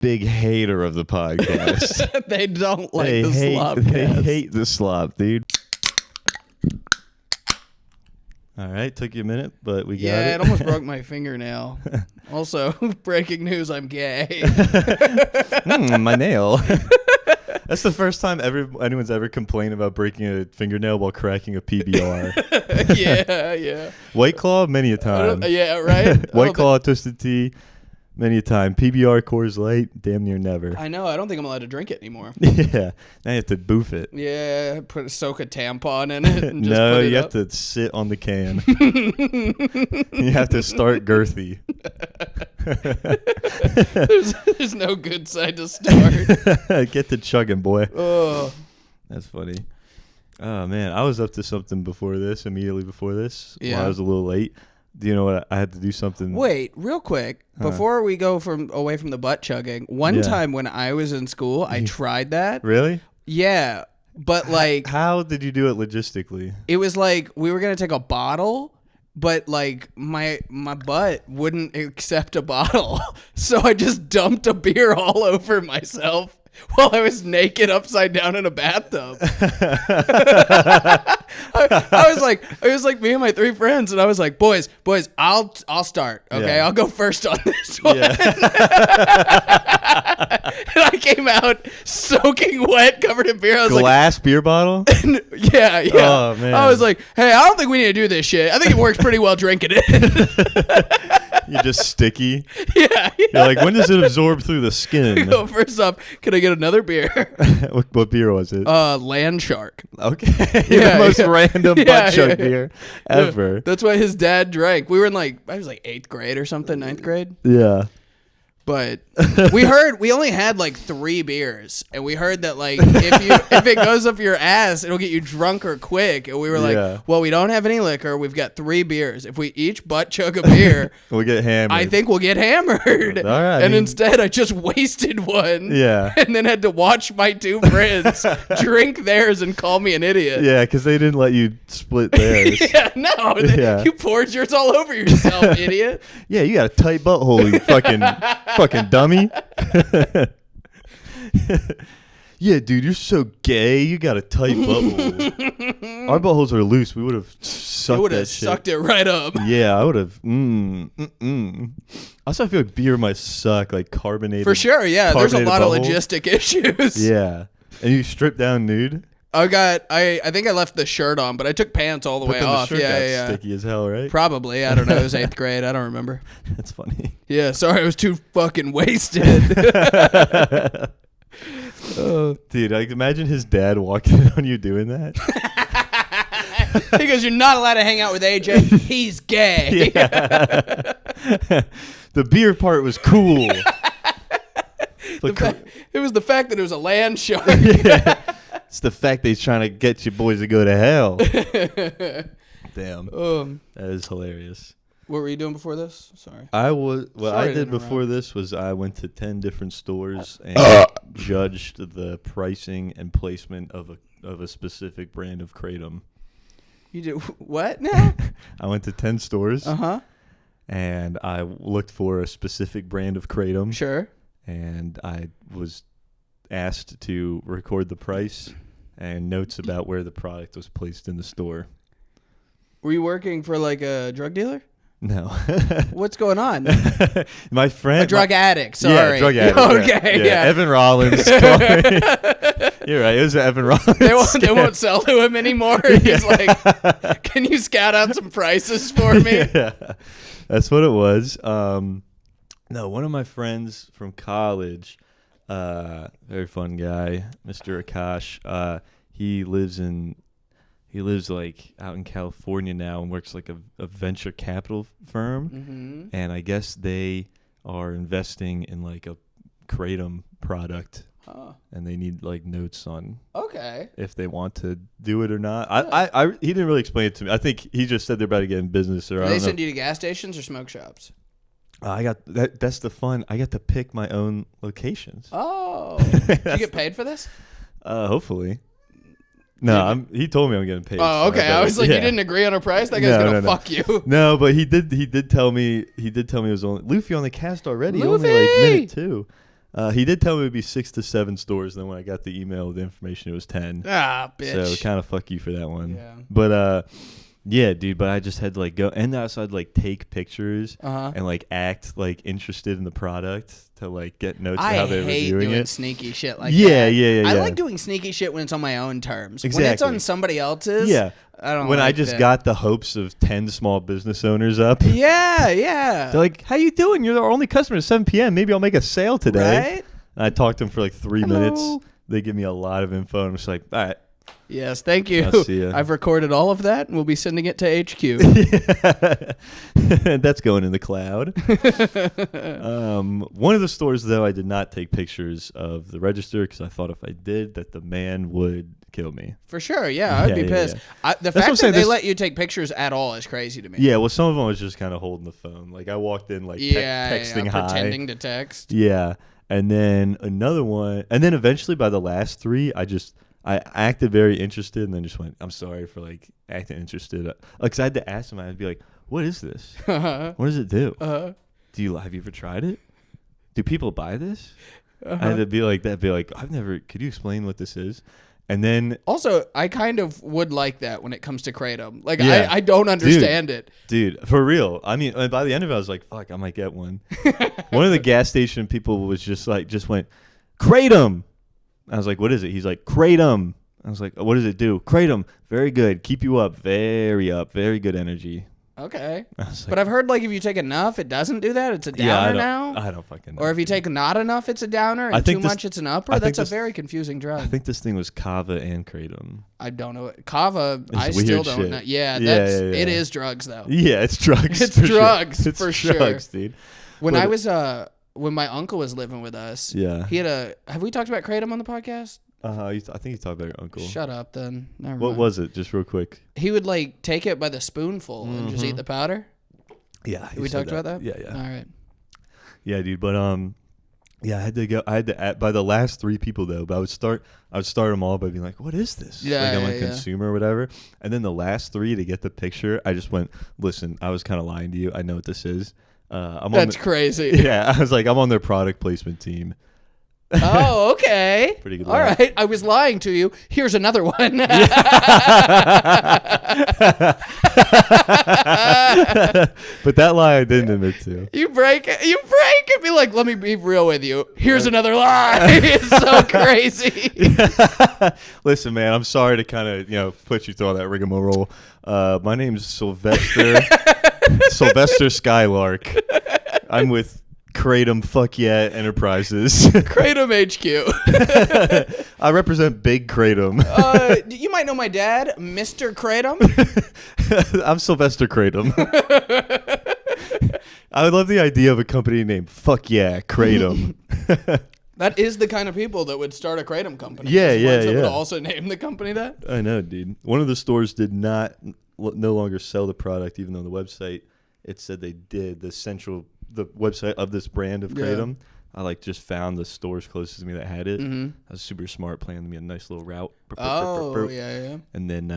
big hater of the podcast. They don't like They the hate, slop. They hate the slop, dude. All right, took you a minute, but we got it. Yeah, it almost broke my fingernail. Also, breaking news, I'm gay. My nail. That's the first time anyone's ever complained about breaking a fingernail while cracking a PBR. Yeah. White Claw, many a time. Yeah, right? White Claw, Twisted Tea, many a time. PBR, Coors Light, damn near never. I know. I don't think I'm allowed to drink it anymore. Yeah, now you have to boof it. Yeah, soak a tampon in it. And just No, put it you up. have to sit on the can. You have to start girthy. There's no good side to start. Get to chugging, boy. Oh, That's funny. Oh, man. I was up to something immediately before this. Yeah. While I was a little late. Do you know what? I had to do something. wait, real quick before we go away from the butt chugging. One time when I was in school, I tried that. Really? Yeah, but like, How did you do it logistically? it was like we were gonna take a bottle. But like my butt wouldn't accept a bottle, so I just dumped a beer all over myself while I was naked upside down in a bathtub. I was like me and my 3 friends, and I was like, boys, I'll start. Okay, Yeah. I'll go first on this one. Yeah. And I came out soaking wet, covered in beer. I was Glass beer bottle? yeah. Oh, man. I was like, hey, I don't think we need to do this shit. I think it works pretty well drinking it. You're just sticky. Yeah. You're like, when does it absorb through the skin? Go first off, can I get another beer? What beer was it? Land Shark. Okay. Yeah, The most yeah. random Yeah, butt chug yeah. beer ever. Yeah, that's why his dad drank. We were in I was like 8th grade or something, 9th grade. Yeah. But we only had like 3 beers, and we heard that like if it goes up your ass, it'll get you drunker quick. And we were like, Yeah. well, we don't have any liquor. We've got 3 beers. If we each butt chug a beer, We'll get hammered. I think we'll get hammered. All right, And instead, I just wasted one. Yeah. And then had to watch my 2 friends drink theirs and call me an idiot. Yeah, because they didn't let you split theirs. Yeah, no. Yeah. You poured yours all over yourself, idiot. Yeah, you got a tight butthole, you fucking dummy. Yeah, dude, you're so gay. You got a tight butthole. Our buttholes are loose. We would have I sucked would that have shit. sucked it right up. Yeah, I would have. Also, I feel like beer might suck, like carbonated. For sure, yeah. There's a carbonated lot of butthole. logistic issues. Yeah, and you strip down nude. I think I left the shirt on, but I took pants all the But way then off. the shirt got Yeah. sticky as hell, right? Probably. I don't know. It was 8th grade. I don't remember. That's funny. Yeah, sorry. I was too fucking wasted. Dude, like, imagine his dad walking in on you doing that. He goes, you're not allowed to hang out with AJ. He's gay. Yeah. The beer part was cool. It was the fact that it was a land shark. Yeah. It's the fact that he's trying to get you boys to go to hell. Damn. That is hilarious. What were you doing before this? Sorry. What Sorry I to did before interrupt. this was I went to 10 different stores and judged the pricing and placement of a specific brand of Kratom. You did what now? I went to 10 stores and I looked for a specific brand of Kratom. Sure. And I was asked to record the price and notes about where the product was placed in the store. Were you working for like a drug dealer? No. What's going on? My friend. A drug addict. Sorry. Yeah, drug addict. Okay. Yeah. Evan Rollins. Called me. You're right. It was Evan Rollins. They won't sell to him anymore. He's like, can you scout out some prices for me? Yeah. That's what it was. No, one of my friends from college, very fun guy, Mr. Akash. He lives like out in California now and works like a venture capital firm. And I guess they are investing in like a Kratom product. And they need like notes on if they want to do it or not. He didn't really explain it to me. I think he just said they're about to get in business, or Do I they don't know. send you to gas stations or smoke shops? I got that. That's the fun. I got to pick my own locations. Oh, did you get paid for this? Hopefully. No, he told me I'm getting paid. Oh, okay. I was like, you didn't agree on a price? That guy's gonna fuck you. No, but he did tell me it was only Luffy on the cast already. Luffy! Only like minute 2. He did tell me it would be 6 to 7 stores. And then when I got the email with the information, it was 10. Ah, bitch. So kind of fuck you for that one. Yeah. But yeah, dude. But I just had to like go, and also I'd like take pictures and like act like interested in the product to like get notes of how they're hate reviewing doing it. sneaky shit like Yeah, that. yeah. I like doing sneaky shit when it's on my own terms. Exactly. When it's on somebody else's, Yeah. I don't. When like I just that. got the hopes of 10 small business owners up. Yeah, yeah. They're like, "How you doing? You're our only customer at 7 p.m. Maybe I'll make a sale today." Right? And I talked to them for like 3 Hello. minutes. They give me a lot of info, and I'm just like, "All right." Yes, thank you. I'll see ya. I've recorded all of that, and we'll be sending it to HQ. That's going in the cloud. One of the stores, though, I did not take pictures of the register because I thought if I did, that the man would kill me. For sure, yeah, I'd be Yeah, pissed. yeah. The That's what I'm fact that saying, they this- let you take pictures at all is crazy to me. Yeah, well, some of them was just kind of holding the phone. Like I walked in, like texting hi. pretending to text. Yeah, and then another one, and then eventually by the last 3, I acted very interested, and then just went, "I'm sorry for like acting interested." Because I had to ask him, I'd be like, "What is this? What does it do? Have you ever tried it? Do people buy this?" I had to be like that. Be like, "I've never. Could you explain what this is?" And then Also, I kind of would like that when it comes to Kratom. Like, Yeah. I don't understand it. Dude, for real. I mean, by the end of it, I was like, "Fuck, I might get one." One of the gas station people was just went, "Kratom." I was like, "What is it?" He's like, "Kratom." I was like, "What does it do?" "Kratom, very good, keep you up, very good energy." Okay. I was like, But I've heard, like, if you take enough, it doesn't do that. It's a downer now. I don't fucking know. Or if you take not enough, it's a downer, and I think too this- much, it's an upper. I think That's a this- very confusing drug. I think this thing was kava and kratom. I don't know. Kava, It's I still weird don't shit. know. Yeah, Yeah, that's yeah, yeah. it is drugs, though. Yeah, it's drugs. It's for drugs, sure. It's for sure. drugs, dude. When But- I was, when my uncle was living with us, Yeah. he had have we talked about Kratom on the podcast? I think you talked about your uncle. Shut up, then. Never What mind. was it? Just real quick. He would, like, take it by the spoonful and just eat the powder. Yeah. We talked about that? Yeah, yeah. All right. Yeah, dude. But yeah, I had to add, by the last 3 people though. But I would start them all by being like, "What is this?" Yeah, like I'm yeah, a consumer or whatever. And then the last 3 to get the picture, I just went, "Listen, I was kind of lying to you. I know what this is. That's crazy. Yeah, I was like, I'm on their product placement team." Oh, okay. Pretty good All line. right. I was lying to you. Here's another one. But that lie I didn't admit to. You break it. Be like, let me be real with you. Here's another lie. It's so crazy. Listen, man, I'm sorry to kind of put you through all that rigmarole. My name's Sylvester Skylark. I'm with Kratom Fuck Yeah Enterprises. Kratom HQ. I represent Big Kratom. You might know my dad, Mr. Kratom. I'm Sylvester Kratom. I would love the idea of a company named Fuck Yeah Kratom. That is the kind of people that would start a Kratom company. Yeah, Those yeah, ones that would yeah. also name the company that. I know, dude. One of the stores did no longer sell the product, even though the website, it said they did. The website of this brand of Yeah. Kratom, I just found the stores closest to me that had it. Mm-hmm. I was super smart, planning me a nice little route. Oh, yeah. And then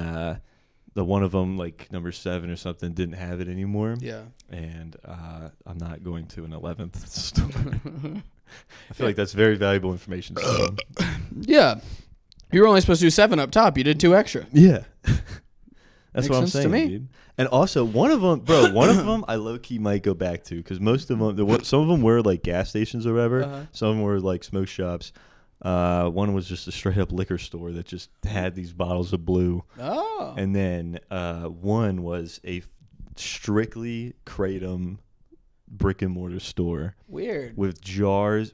the one of them, like number 7 or something, didn't have it anymore. Yeah. And I'm not going to an 11th store. I feel like that's very valuable information. to someone. Yeah. You were only supposed to do 7 up top. You did 2 extra. Yeah. That's Makes what I'm sense to saying, me. dude. And also, one of them I low-key might go back to, because most of them, some of them were like gas stations or whatever. Uh-huh. Some of them were like smoke shops. One was just a straight-up liquor store that just had these bottles of blue. Oh. And then one was a strictly Kratom brick-and-mortar store Weird. with jars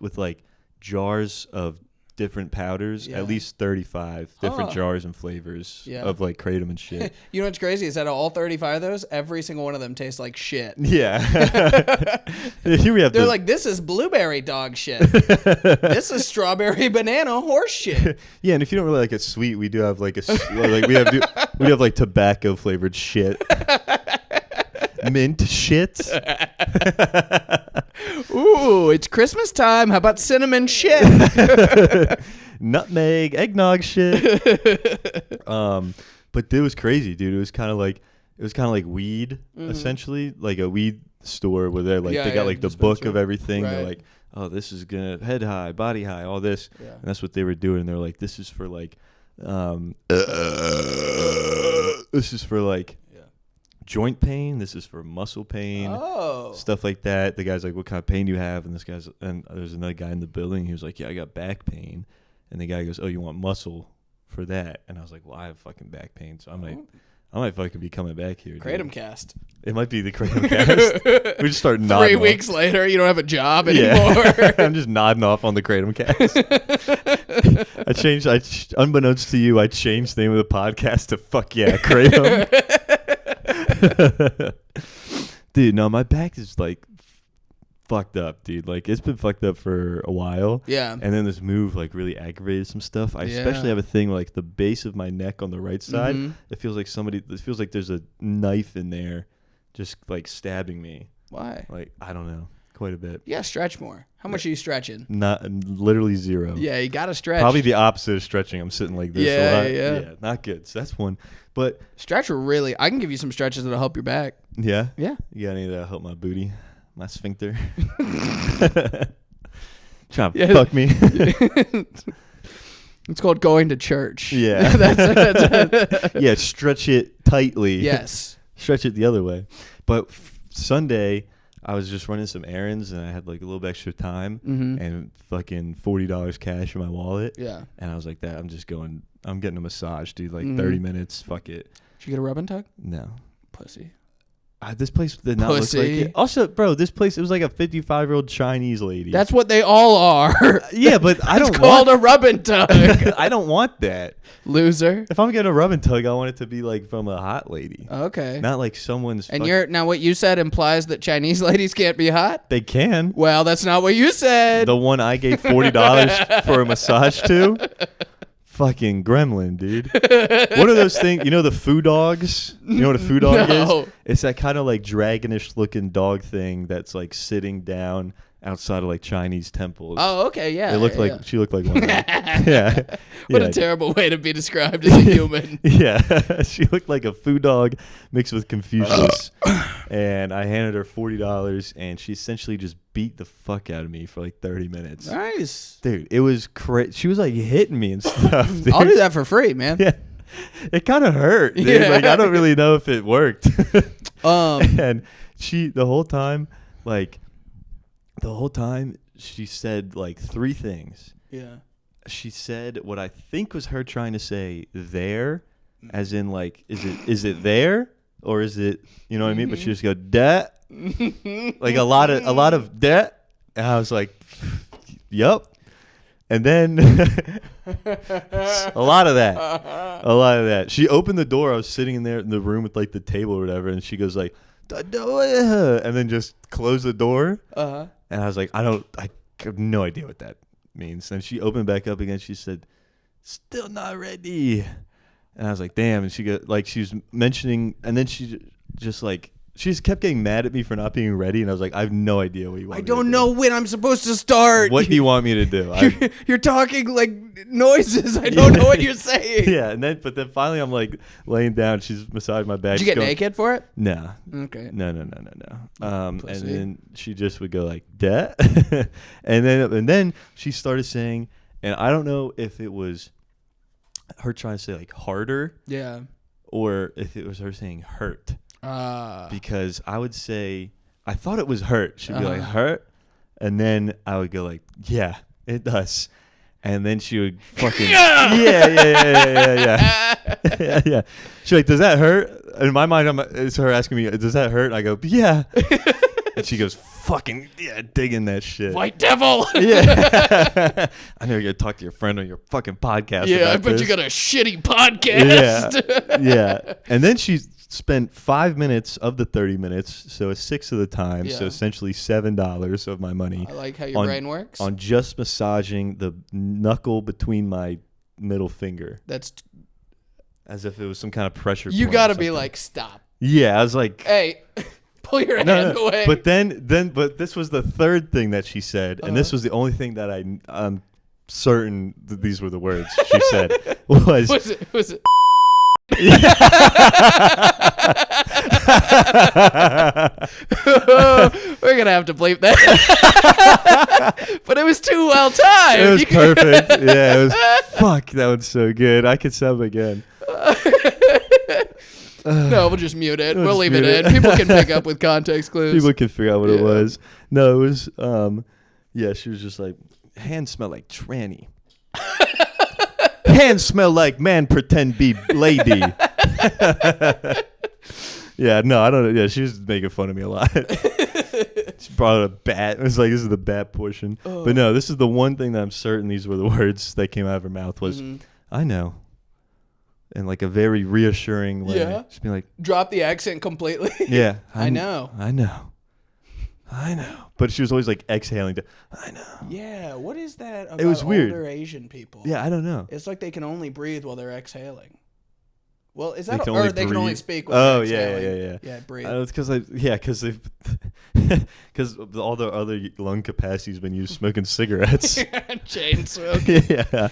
of different powders, Yeah. at least 35 different Huh. jars and flavors Yeah. of like Kratom and shit. You know what's crazy is that all 35 of those, every single one of them tastes like shit. Yeah. Here we have They're like, this is blueberry dog shit. This is strawberry banana horse shit. yeah, and if you don't really like it sweet, we do have like we have like tobacco flavored shit. Mint shit. Ooh, it's Christmas time. How about cinnamon shit? Nutmeg, eggnog shit. But it was crazy, dude. It was kind of like it was kind of like weed, essentially, like a weed store where they're like they got like the book of everything. Right. They're like, oh, this is gonna head high, body high, all this, and that's what they were doing. And they're like, this is for like, this is for like joint pain. This is for muscle pain. Stuff like that. The guy's like, what kind of pain do you have? And there's another guy in the building. He was like, yeah, I got back pain. And the guy goes, oh, you want muscle for that? And I was like, well, I have fucking back pain, so I might fucking be coming back here. Kratom cast. It might be the Kratom cast. We just start nodding. 3 weeks later, you don't have a job anymore. I'm just nodding off on the Kratom cast. Unbeknownst to you, I changed the name of the podcast to Fuck Yeah, Kratom. Dude, no, my back is like fucked up, dude. Like, it's been fucked up for a while. Yeah. And then this move like really aggravated some stuff. I especially have a thing like the base of my neck on the right side. It feels like there's a knife in there just like stabbing me. Why? Like, I don't know. Quite a bit. Yeah, stretch more. How much are you stretching? Literally zero. Yeah, you got to stretch. Probably the opposite of stretching. I'm sitting like this. Yeah, not good. So that's one. But stretch really, I can give you some stretches that'll help your back. Yeah? Yeah. You got any that'll help my booty? My sphincter? Trying to fuck me. It's called going to church. Yeah. Yeah, stretch it tightly. Yes. Stretch it the other way. But Sunday, I was just running some errands and I had like a little bit extra time and fucking $40 cash in my wallet. Yeah. And I was like, I'm getting a massage, dude. Like 30 minutes. Fuck it. Did you get a rub and tug? No. Pussy. This place did not look like it. Also, bro, this place, it was like a 55-year-old Chinese lady. That's what they all are. Yeah, but I don't want... It's called a rub and tug. I don't want that. Loser. If I'm getting a rub and tug, I want it to be like from a hot lady. Okay. Not like someone's... And now what you said implies that Chinese ladies can't be hot? They can. Well, that's not what you said. The one I gave $40 for a massage to... Fucking gremlin, dude. What are those things? You know the foo dogs? You know what a foo dog is? It's that kind of like dragonish looking dog thing that's like sitting down outside of like Chinese temples. Oh, okay, yeah. She looked like one of them. Yeah. What a terrible way to be described as a human. Yeah. She looked like a foo dog mixed with Confucius. And I handed her $40 and she essentially just beat the fuck out of me for like 30 minutes. Nice. Dude, it was crazy. She was like hitting me and stuff, dude. I'll do that for free, man. Yeah. It kind of hurt, dude. Yeah. Like, I don't really know if it worked. And the whole time she said like 3 things. Yeah. She said what I think was her trying to say there, as in like, is it there? Or is it, you know what I mean? But she just go, "That." Like a lot of that. And I was like, yup. And then a lot of that. She opened the door. I was sitting in there in the room with like the table or whatever. And she goes like, and then just closed the door. And I was like, I have no idea what that means. And she opened back up again. She said, "Still not ready." And I was like, damn. And she was mentioning, and then she just kept getting mad at me for not being ready. And I was like, I have no idea what you want me to do. I don't know when I'm supposed to start. What do you want me to do? You're talking like noises. I don't know what you're saying. Yeah. But then finally I'm like laying down. She's massaging my back. Did you get naked for it? No. Okay. No. And then she just would go like, "That." and then she started saying, and I don't know if it was her trying to say like harder. Yeah. Or if it was her saying hurt. Because I would say, I thought it was hurt. She'd be like, "Hurt?" And then I would go like, "Yeah, it does." And then she would fucking, yeah. She's like, "Does that hurt?" In my mind, it's her asking me, "Does that hurt?" I go, "Yeah." And she goes, "Fucking, yeah, digging that shit." White devil. Yeah. I know you're going to talk to your friend on your fucking podcast. Yeah, I bet you got a shitty podcast. Yeah. And then she spent 5 minutes of the 30 minutes, so a sixth of the time, so essentially $7 of my money. I like how your brain works. On just massaging the knuckle between my middle finger. That's as if it was some kind of pressure. You got to be like, "Stop." Yeah, I was like, "Hey, pull your hand away." But but this was the third thing that she said, and this was the only thing that I'm certain that these were the words she said. Was it? We're gonna have to bleep that. But it was too well timed. It was perfect. Yeah, it was. Fuck, that one's so good. I could sub again. No, we'll just mute it. We'll just leave it mute in. People can pick up with context clues. People can figure out what it was. No, it was. Yeah, she was just like, hands smell like tranny. Hands smell like man pretend be lady. Yeah, no, I don't know. Yeah, she was making fun of me a lot. She brought out a bat. It was like, this is the bat portion. Oh. But no, this is the one thing that I'm certain these were the words that came out of her mouth was, I know. And like a very reassuring way. Yeah. Just be like, drop the accent completely. Yeah. I know. I know. I know. But she was always like exhaling to, I know. Yeah, what is that about it was weird. Older Asian people? Yeah, I don't know. It's like they can only breathe while they're exhaling. Well, is that they can only speak while they're exhaling? Yeah. Yeah, breathe. It's because because all the other lung capacity has been used smoking cigarettes. Chain smoking. Yeah.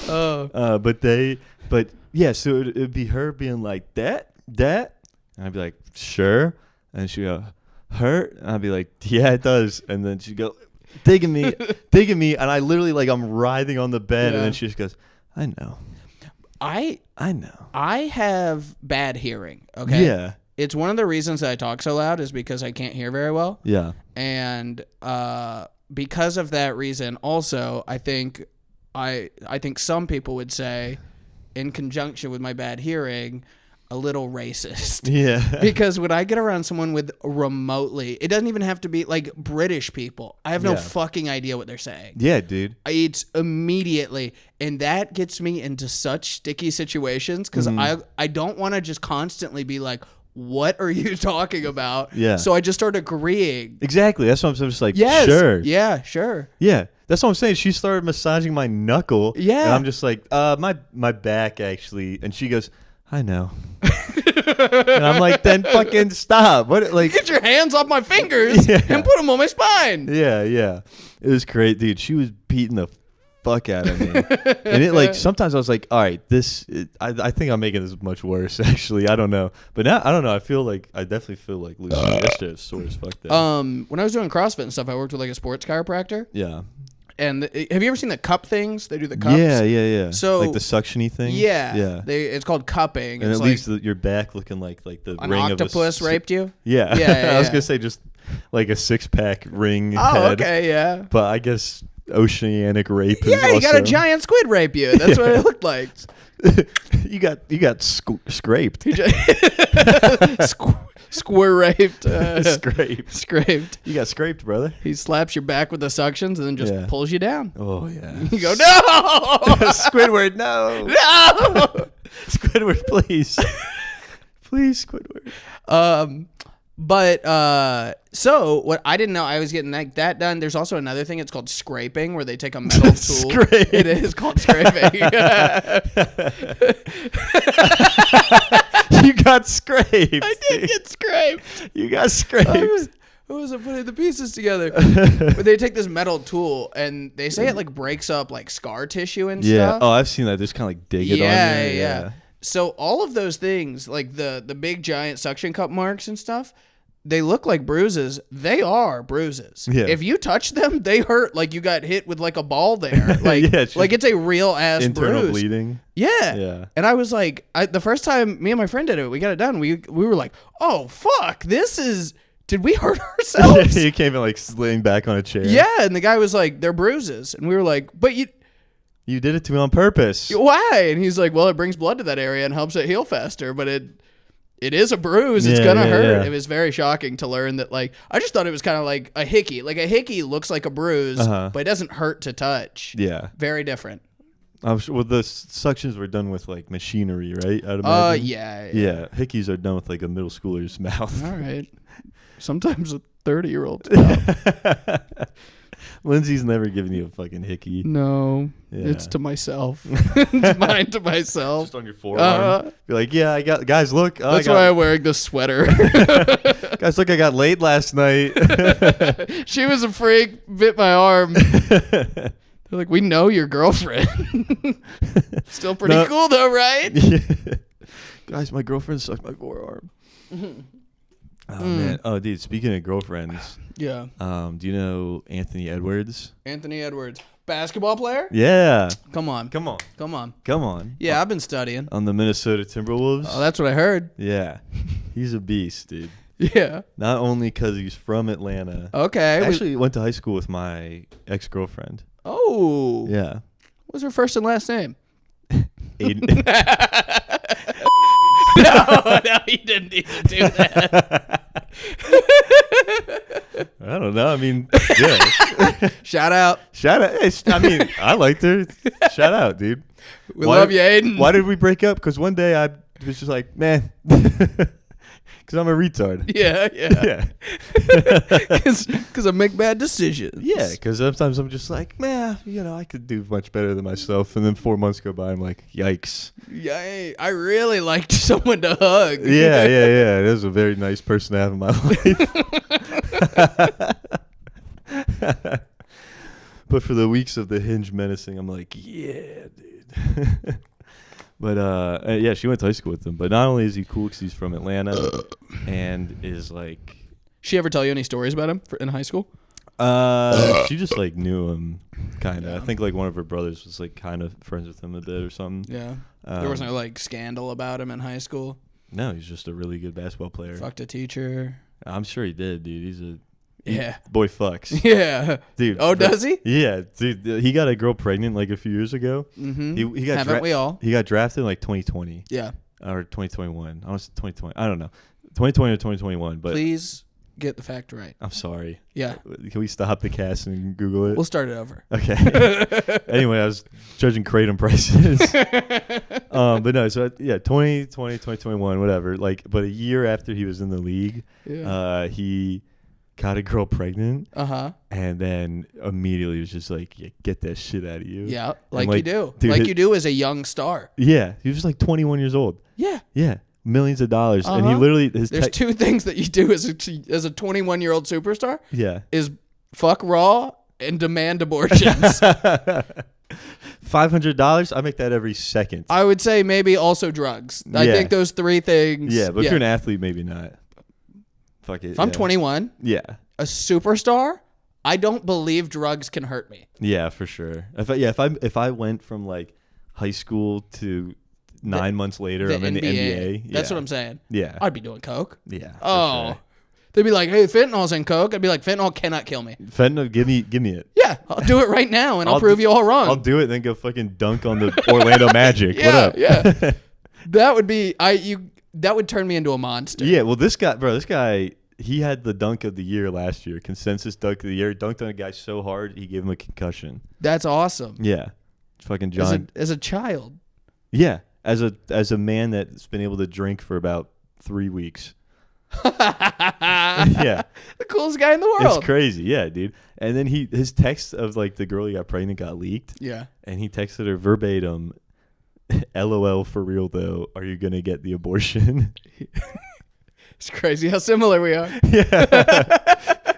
Oh. But yeah, so it'd be her being like, that? And I'd be like, sure. And she'd go, hurt? And I'd be like, yeah, it does. And then she'd go, digging me. And I literally, like, I'm writhing on the bed. And then she just goes, I know. I know. I have bad hearing, okay? Yeah. It's one of the reasons that I talk so loud is because I can't hear very well. Yeah. And because of that reason, also, I think some people would say, in conjunction with my bad hearing, a little racist. Yeah. Because when I get around someone with remotely, it doesn't even have to be like British people. I have no fucking idea what they're saying. Yeah, dude. It's immediately, and that gets me into such sticky situations because I don't want to just constantly be like, what are you talking about? Yeah. So I just start agreeing. Exactly. That's what I'm just like, yes. Sure. Yeah, sure. Yeah. That's what I'm saying. She started massaging my knuckle. Yeah. And I'm just like, my back actually. And she goes, I know. And I'm like, then fucking stop. What? Like, get your hands off my fingers and put them on my spine. Yeah. It was great, dude. She was beating the fuck out of me. And it like, sometimes I was like, all right, I think I'm making this much worse, actually. I don't know. But now, I don't know. I definitely feel like losing yesterday was sore as fuck there. When I was doing CrossFit and stuff, I worked with like a sports chiropractor. Yeah. And have you ever seen the cup things? They do the cups. Yeah. So like the suctiony thing. Yeah. It's called cupping. And it's it leaves your back looking like the an ring octopus of raped you. Yeah. Yeah. I was gonna say just like a 6-pack ring. Oh, head, okay, yeah. But I guess oceanic rape. Yeah, is you got a giant squid rape you. That's what it looked like. you got scraped. Square raped. Scraped. You got scraped, brother. He slaps your back with the suctions and then just pulls you down. Oh, yeah. You go, no! Squidward, no. No! Squidward, please. Please, Squidward. But so what I didn't know, I was getting that done. There's also another thing. It's called scraping, where they take a metal tool. It is called scraping. You got scraped. I did get scraped. You got scraped. I wasn't putting the pieces together. But they take this metal tool and they say it like breaks up like scar tissue and stuff. Oh, I've seen that. Just kind of like dig it on you. Yeah. So all of those things, like the big giant suction cup marks and stuff, they look like bruises. They are bruises. Yeah. If you touch them, they hurt like you got hit with like a ball there. Like, it's a real ass internal bruise. bleeding. Yeah. And I was like, the first time me and my friend did it, we got it done. We were like, oh, fuck, did we hurt ourselves? You came in like laying back on a chair. Yeah. And the guy was like, they're bruises. And we were like, but you did it to me on purpose. Why? And he's like, well, it brings blood to that area and helps it heal faster, but it is a bruise. It's going to hurt. Yeah. It was very shocking to learn that, like, I just thought it was kind of like a hickey. Like, a hickey looks like a bruise, but it doesn't hurt to touch. Yeah. Very different. I'm sure, well, the suctions were done with, like, machinery, right? Yeah. Yeah. Hickeys are done with, like, a middle schooler's mouth. All right. Sometimes a 30-year-old's mouth. Lindsay's never given you a fucking hickey. No. Yeah. It's to myself. It's mine to myself. Just on your forearm. Be like, yeah, I got, guys, look. That's why I'm wearing this sweater. Guys, look, I got laid last night. She was a freak, bit my arm. They're like, we know your girlfriend. Still pretty cool though, right? Yeah. guys, my girlfriend sucked my forearm. Oh man. Oh dude, speaking of girlfriends, Yeah. do you know Anthony Edwards? Anthony Edwards, basketball player. Yeah. Come on. Come on. Yeah, I've been studying. On the Minnesota Timberwolves. Oh, that's what I heard. Yeah. He's a beast, dude. Yeah. Not only because he's from Atlanta. Okay. I actually went to high school with my ex-girlfriend. Oh. Yeah. What's her first and last name? Aiden. No, he didn't need to do that. I don't know. I mean, yeah. Shout out. Hey, I mean, I liked her. Shout out, dude. We love you, Aiden. Why did we break up? Because one day I was just like, man, because I'm a retard. Yeah. Yeah. Because I make bad decisions. Yeah, because sometimes I'm just like, man, I could do much better than myself. And then 4 months go by, I'm like, yikes. Yeah, I really liked someone to hug. Yeah. That was a very nice person to have in my life. But for the weeks of the Hinge menacing, I'm like, yeah, dude. But yeah, she went to high school with him. But not only is he cool because he's from Atlanta and is like... She ever tell you any stories about him in high school? She just like knew him, kind of. Yeah. I think like one of her brothers was like kind of friends with him a bit or something. Yeah. There was no like scandal about him in high school? No, he's just a really good basketball player. Fucked a teacher? I'm sure he did, dude. Yeah. Boy fucks. Yeah. Dude. Oh, does he? Yeah, dude. He got a girl pregnant like a few years ago. Mm-hmm. He got Haven't we all? He got drafted in like 2020. Yeah. Or 2021. I was 2020. I don't know. 2020 or 2021. But please get the fact right. I'm sorry. Yeah. Can we stop the cast and Google it? We'll start it over. Okay. Anyway, I was judging Kratom prices. But no, so yeah, 2020, 2021, whatever. Like, but a year after he was in the league, he got a girl pregnant. And then immediately was just like, yeah, get that shit out of you. Yeah, like you do. Dude, like you do as a young star. Yeah. He was like 21 years old. Yeah. Yeah. Millions of dollars. And he literally... There's two things that you do as a 21-year-old superstar. Yeah. Is fuck raw and demand abortions. $500? I make that every second. I would say maybe also drugs. I think those three things. Yeah, but if you're an athlete, maybe not. Fuck it. If I'm 21, a superstar, I don't believe drugs can hurt me. Yeah, for sure. If I went from like high school to 9 months later, I'm in the NBA. That's what I'm saying. Yeah. I'd be doing coke. Yeah. Oh. Sure. They'd be like, hey, fentanyl's in coke. I'd be like, fentanyl cannot kill me. Fentanyl, give me it. Yeah, I'll do it right now, and I'll prove you all wrong. I'll do it, and then go fucking dunk on the Orlando Magic. Yeah, what up? Yeah. That would be that would turn me into a monster. Yeah, well, this guy, he had the dunk of the year last year, consensus dunk of the year. Dunked on a guy so hard he gave him a concussion. That's awesome. Yeah, fucking John. As a child. Yeah, as a man that's been able to drink for about 3 weeks. Yeah, the coolest guy in the world. It's crazy. Yeah, dude. And then his text of like the girl he got pregnant got leaked. Yeah, and he texted her verbatim, "LOL for real though. Are you gonna get the abortion?" It's crazy how similar we are. Yeah.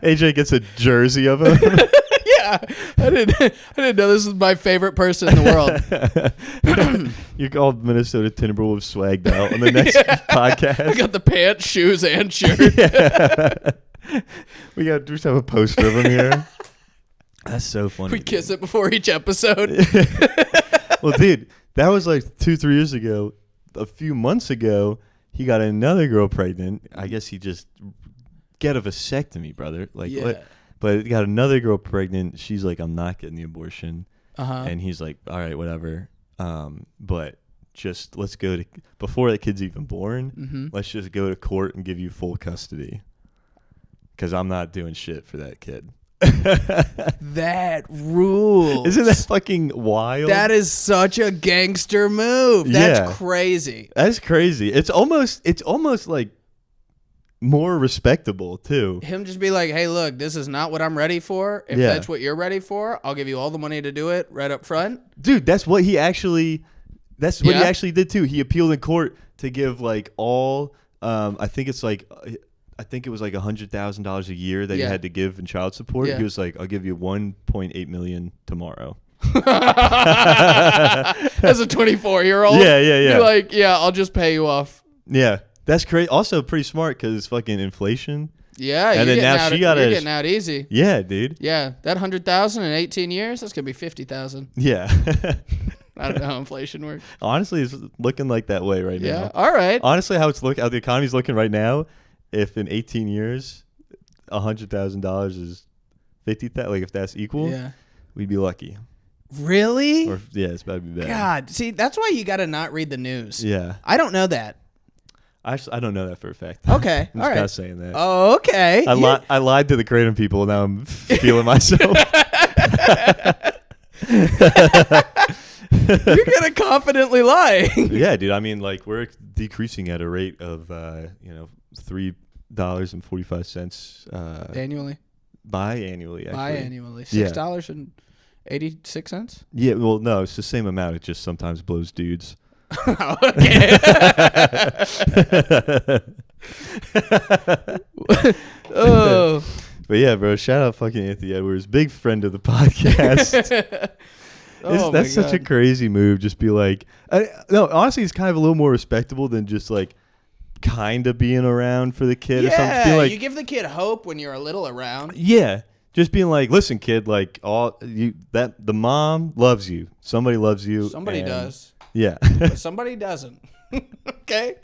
AJ gets a jersey of him. Yeah, I didn't know this was my favorite person in the world. You called Minnesota Timberwolves swagged out on the next podcast. I got the pants, shoes, and shirt. Yeah. We just have a poster of him here. That's so funny. We kiss it before each episode. Well, dude, that was like 2-3 years ago. A few months ago, he got another girl pregnant. I guess he just get a vasectomy, brother. Like, what? But he got another girl pregnant. She's like, I'm not getting the abortion. And he's like, all right, whatever. But just let's go to, before the kid's even born, let's just go to court and give you full custody. Because I'm not doing shit for that kid. That rules. Isn't that fucking wild? That is such a gangster move. That's crazy. That's crazy. It's almost like more respectable too. Him just be like, hey, look, this is not what I'm ready for. If that's what you're ready for, I'll give you all the money to do it right up front. Dude, that's what he actually did too. He appealed in court to give like all I think it was like $100,000 a year that he had to give in child support. He was like, I'll give you $1.8 million tomorrow. As a 24-year-old. Yeah. You're like, yeah, I'll just pay you off Yeah, that's great. Also, pretty smart because fucking inflation. Yeah, and then now she got you're getting out easy. Yeah, dude. Yeah, that 100,000 in 18 years, that's gonna be 50,000. Yeah. I don't know how inflation works. Honestly, it's looking like that way right now. Yeah, all right. Honestly, how the economy's looking right now, if in 18 years, $100,000 is 50,000, like if that's equal, we'd be lucky. Really? Or yeah, it's about to be bad. God, see, that's why you got to not read the news. Yeah. I don't know that. I don't know that for a fact. Okay, I'm all just right. not saying that. Oh, okay. I lied to the Kratom people. Now I'm feeling myself. You're gonna confidently lie. Yeah, dude. I mean, like we're decreasing at a rate of $3.45 annually. Biannually. Actually. $6.86. Yeah. Well, no, it's the same amount. It just sometimes blows dudes. Okay. Oh. But yeah, bro. Shout out fucking Anthony Edwards, big friend of the podcast. That's such a crazy move. Just be like, no. Honestly, it's kind of a little more respectable than just like kind of being around for the kid or something. Just being like, you give the kid hope when you're a little around. Yeah, just being like, listen, kid, like the mom loves you. Somebody loves you. Somebody does. Yeah, but somebody doesn't. Okay.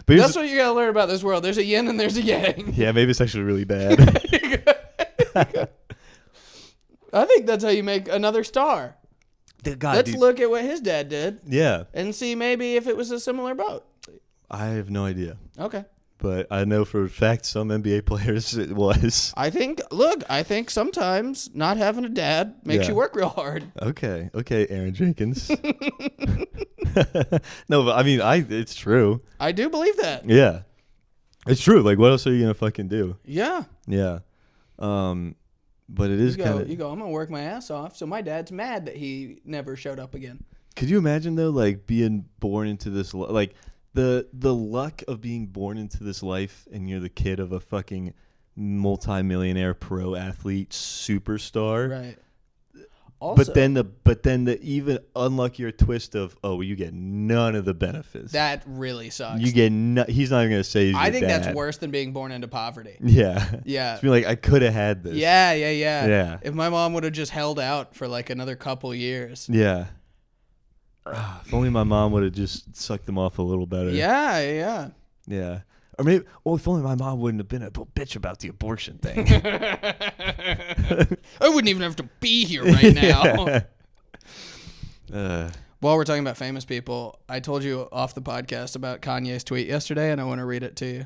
But that's what you gotta learn about this world. There's a yin and there's a yang. Yeah, maybe it's actually really bad. I think that's how you make another star. Let's look at what his dad did. Yeah. And see maybe if it was a similar boat. I have no idea. Okay. But I know for a fact some NBA players it was. I think sometimes not having a dad makes you work real hard. Okay, Aaron Jenkins. No, but I mean, it's true. I do believe that. Yeah. It's true. Like, what else are you going to fucking do? Yeah. Yeah. But it is kind of... You go, I'm going to work my ass off. So my dad's mad that he never showed up again. Could you imagine, though, like, being born into this... Like, the luck of being born into this life and you're the kid of a fucking multi-millionaire pro athlete superstar. Right. Also, but then the even unluckier twist of you get none of the benefits. That really sucks. You get he's not even gonna say. I think that's worse than being born into poverty. Yeah. Yeah. Just be like, I could have had this. Yeah. If my mom would have just held out for like another couple years. Yeah. If only my mom would have just sucked them off a little better. Yeah. Or maybe, if only my mom wouldn't have been a bitch about the abortion thing. I wouldn't even have to be here right now. While we're talking about famous people, I told you off the podcast about Kanye's tweet yesterday, and I want to read it to you.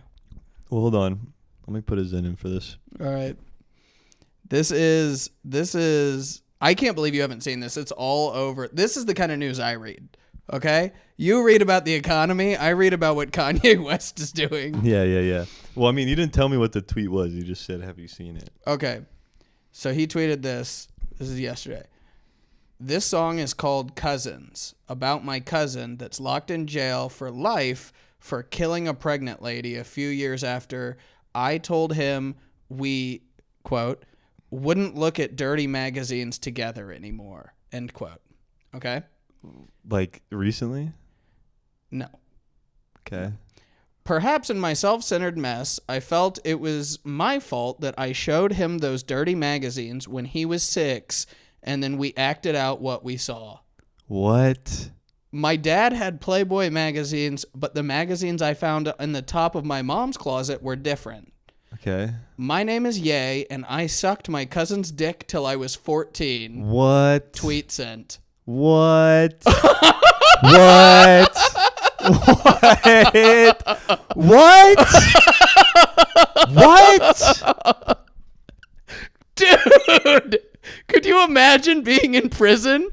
Well, hold on. Let me put a Zen in for this. All right. This is. I can't believe you haven't seen this. It's all over. This is the kind of news I read. Okay? You read about the economy. I read about what Kanye West is doing. Yeah. Well, I mean, you didn't tell me what the tweet was. You just said, have you seen it? Okay. So he tweeted this. This is yesterday. This song is called Cousins, about my cousin that's locked in jail for life for killing a pregnant lady a few years after I told him we, quote, wouldn't look at dirty magazines together anymore, end quote. Okay? Like recently? No. Okay. Perhaps in my self-centered mess, I felt it was my fault that I showed him those dirty magazines when he was 6, and then we acted out what we saw. What? My dad had Playboy magazines, but the magazines I found in the top of my mom's closet were different. Okay. My name is Ye, and I sucked my cousin's dick till I was 14. What? Tweet sent. What? What? What? What? Dude, could you imagine being in prison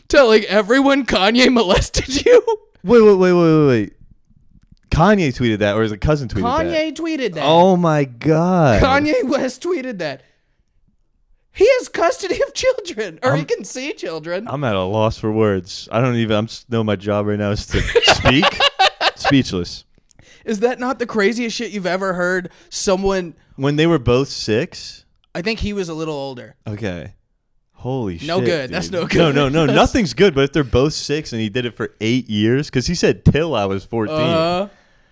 telling everyone Kanye molested you? Wait. Kanye tweeted that, or is it cousin tweeted that? Kanye tweeted that. Oh my God. Kanye West tweeted that. He has custody of children, or he can see children. I'm at a loss for words. I know my job right now is to speak. Speechless. Is that not the craziest shit you've ever heard? When they were both 6? I think he was a little older. Okay. Holy shit. No good. Dude. That's no good. No. Nothing's good, but if they're both 6 and he did it for 8 years, because he said till I was 14.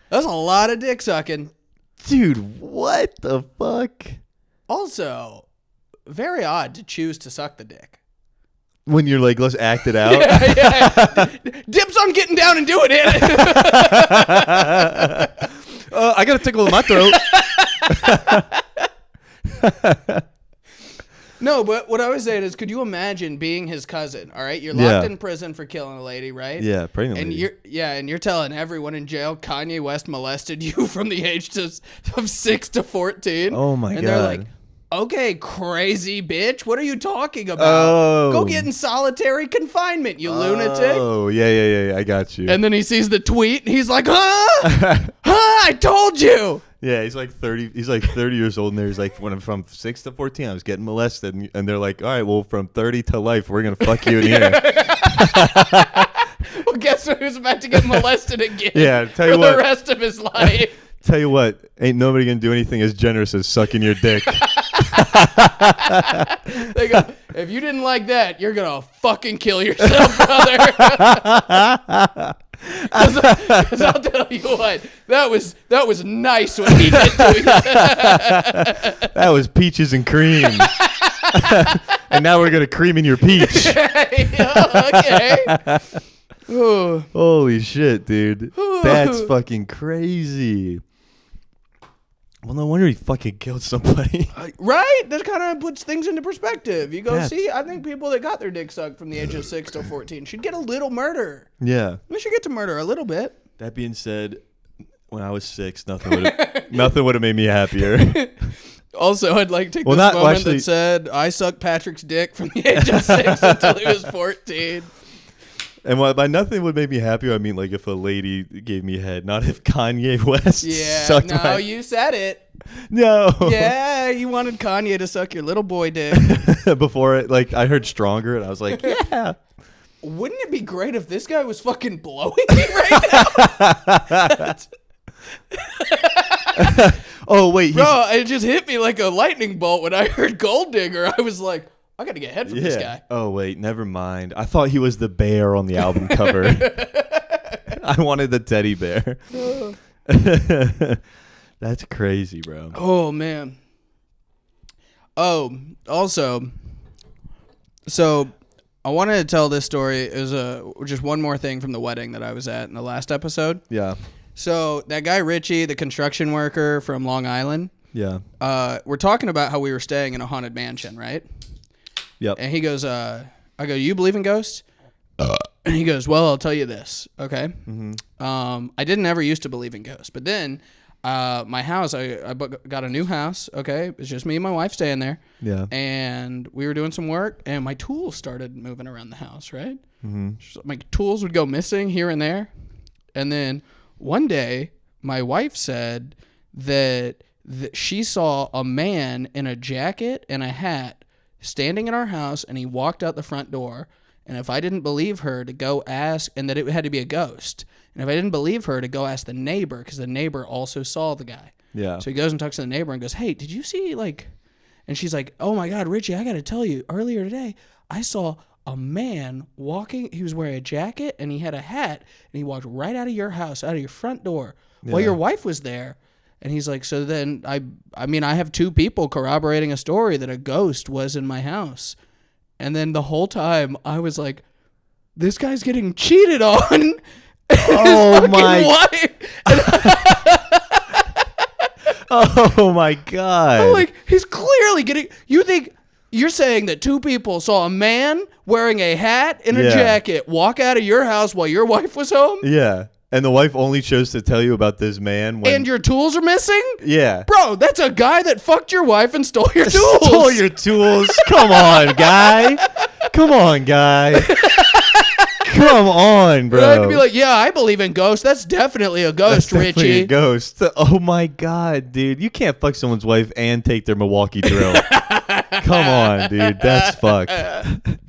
That's a lot of dick sucking. Dude, what the fuck? Also, very odd to choose to suck the dick. When you're like, let's act it out. Yeah. Dibs on getting down and doing it. I got a tickle in my throat. No, but what I was saying is, could you imagine being his cousin? All right, you're locked in prison for killing a lady, right? Yeah, pregnant lady. And you're telling everyone in jail Kanye West molested you from the age of 6 to 14. Oh my god! And they're like, okay, crazy bitch, what are you talking about? Oh. Go get in solitary confinement, you lunatic. Oh yeah, I got you. And then he sees the tweet, and he's like, huh? I told you. Yeah, he's like 30. He's like 30 years old, and there's like, when I'm from 6 to 14, I was getting molested, and they're like, all right, well, from 30 to life, we're gonna fuck you in here. Well, guess who's about to get molested again? Yeah, tell you for what. the rest of his life. Tell you what, ain't nobody gonna do anything as generous as sucking your dick. They go, if you didn't like that, you're gonna fucking kill yourself, brother. Because I'll tell you what, that was nice what he did to you. That was peaches and cream. And now we're gonna cream in your peach. Okay. Ooh. Holy shit, dude. That's fucking crazy. Well, no wonder he fucking killed somebody. Right? That kind of puts things into perspective. You go, That's... see, I think people that got their dick sucked from the age of 6 to 14 should get a little murder. Yeah. They should get to murder a little bit. That being said, when I was 6, nothing would have made me happier. Also, I'd like to take this moment that said, I sucked Patrick's dick from the age of 6 until he was 14. And by nothing would make me happier, I mean like if a lady gave me head, not if Kanye West sucked my... you said it. No. Yeah, you wanted Kanye to suck your little boy dick. Before it, like, I heard Stronger, and I was like, yeah. Wouldn't it be great if this guy was fucking blowing me right now? Oh, wait. Bro, it just hit me like a lightning bolt when I heard Gold Digger. I was like, I got to get head from this guy. Oh, wait, never mind. I thought he was the bear on the album cover. I wanted the teddy bear. That's crazy, bro. Oh, man. Oh, also, so I wanted to tell this story as just one more thing from the wedding that I was at in the last episode. Yeah. So that guy Richie, the construction worker from Long Island. Yeah. We're talking about how we were staying in a haunted mansion, right? Yep. And he goes, I go, you believe in ghosts? And he goes, well, I'll tell you this, okay? Mm-hmm. I didn't ever used to believe in ghosts, but then my house, I got a new house, okay? It's just me and my wife staying there. Yeah. And we were doing some work, and my tools started moving around the house, right? Mm-hmm. So my tools would go missing here and there. And then one day, my wife said that she saw a man in a jacket and a hat standing in our house, and he walked out the front door. And if I didn't believe her, to go ask, and that it had to be a ghost. And if I didn't believe her, to go ask the neighbor, because the neighbor also saw the guy. Yeah. So he goes and talks to the neighbor and goes, hey, did you see, like... And she's like, oh my God, Richie, I got to tell you, earlier today, I saw a man walking. He was wearing a jacket, and he had a hat, and he walked right out of your house, out of your front door, while your wife was there. And he's like, so then I have two people corroborating a story that a ghost was in my house. And then the whole time I was like, this guy's getting cheated on. Oh my Oh my God. I'm like, he's clearly getting, you're saying that two people saw a man wearing a hat and a jacket walk out of your house while your wife was home? Yeah. And the wife only chose to tell you about this man when... And your tools are missing? Yeah. Bro, that's a guy that fucked your wife and stole your tools. Stole your tools? Come on, guy. Come on, guy. Come on, bro. Right? To be like, yeah, I believe in ghosts. That's definitely a ghost, That's definitely Richie. A ghost. Oh my God, dude. You can't fuck someone's wife and take their Milwaukee drill. Come on, dude. That's fucked.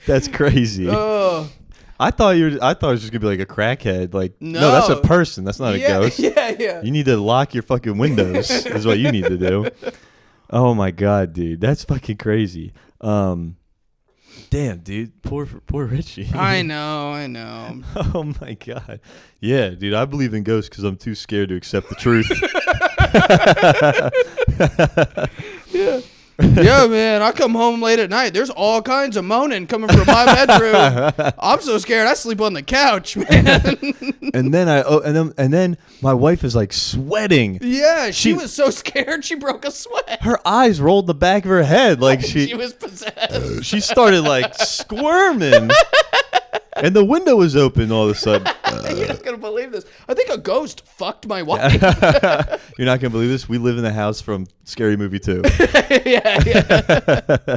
That's crazy. Oh. I thought it was just gonna be like a crackhead. Like, no, that's a person. That's not a ghost. Yeah. You need to lock your fucking windows. Is what you need to do. Oh my God, dude, that's fucking crazy. Damn, dude. Poor Richie. I know. Oh my God. Yeah, dude. I believe in ghosts because I'm too scared to accept the truth. Yeah. Yeah, man. I come home late at night. There's all kinds of moaning coming from my bedroom. I'm so scared. I sleep on the couch, man. And then my wife is like sweating. Yeah, she was so scared she broke a sweat. Her eyes rolled the back of her head like She was possessed. she started like squirming. And the window was open all of a sudden. You're not gonna believe this. I think a ghost fucked my wife. You're not gonna believe this. We live in the house from Scary Movie 2. Yeah.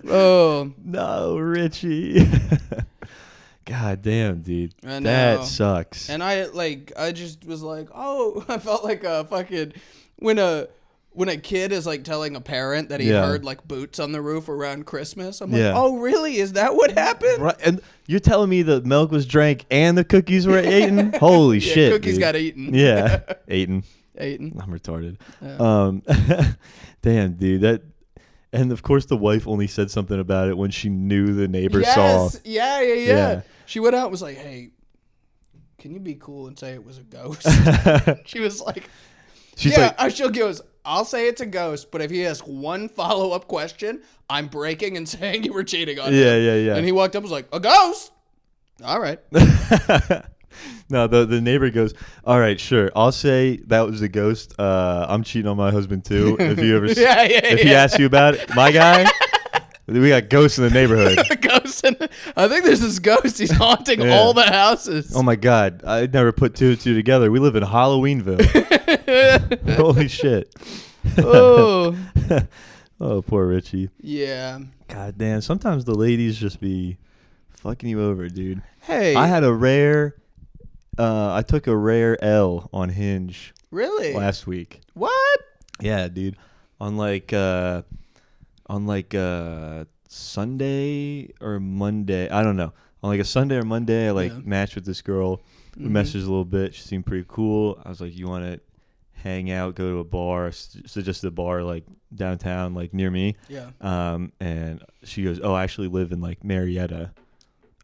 Oh no, Richie. God damn, dude. I know. That sucks. And I just was like, oh, I felt like a fucking when a kid is like telling a parent that he heard like boots on the roof around Christmas. I'm like, oh, really? Is that what happened? Right. And you're telling me the milk was drank and the cookies were eaten? Holy shit. Cookies dude. got eaten. Yeah. Eaten. Eaten. I'm retarded. Yeah. Damn, dude. And of course the wife only said something about it when she knew the neighbor saw. Yeah. She went out and was like, hey, can you be cool and say it was a ghost? She was like, she goes, I'll say it's a ghost, but if he asks one follow-up question, I'm breaking and saying you were cheating on him. Yeah. And he walked up and was like, a ghost? All right. No, the neighbor goes, all right, sure. I'll say that was a ghost. I'm cheating on my husband too. If you ever, if he asks you about it, my guy, we got ghosts in the neighborhood. I think there's this ghost. He's haunting all the houses. Oh my God. I never put two and two together. We live in Halloweenville. Holy shit. Oh. Oh, poor Richie. Yeah. God damn. Sometimes the ladies just be fucking you over, dude. Hey. I had I took a rare L on Hinge. Really? Last week. What? Yeah, dude. On Sunday or Monday. I don't know. On like a Sunday or Monday, I matched with this girl. We messaged a little bit. She seemed pretty cool. I was like, you want to hang out, go to a bar, suggested a bar like downtown, like near me. Yeah. And she goes, oh, I actually live in like Marietta,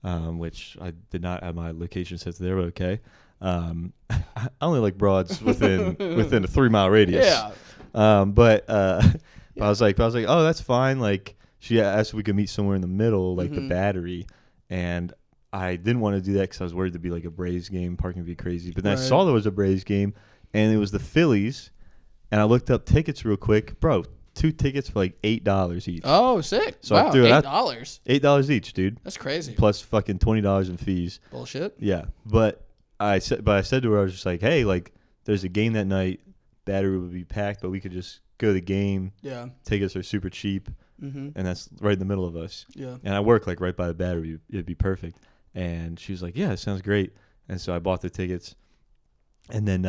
which I did not have my location set there, but okay. I only like broads within a 3-mile radius. Yeah. I was like, oh, that's fine. Like she asked if we could meet somewhere in the middle, like the Battery, and I didn't want to do that because I was worried to be like a Braves game. Parking would be crazy. But then I saw there was a Braves game. And it was the Phillies, and I looked up tickets real quick. Bro, 2 tickets for like $8 each. Oh, sick. So wow, $8? $8 each, dude. That's crazy. Plus fucking $20 in fees. Bullshit. Yeah. But I said to her, I was just like, hey, like, there's a game that night. Battery would be packed, but we could just go to the game. Yeah. Tickets are super cheap, and that's right in the middle of us. Yeah. And I work like right by the Battery. It'd be perfect. And she was like, yeah, it sounds great. And so I bought the tickets. And then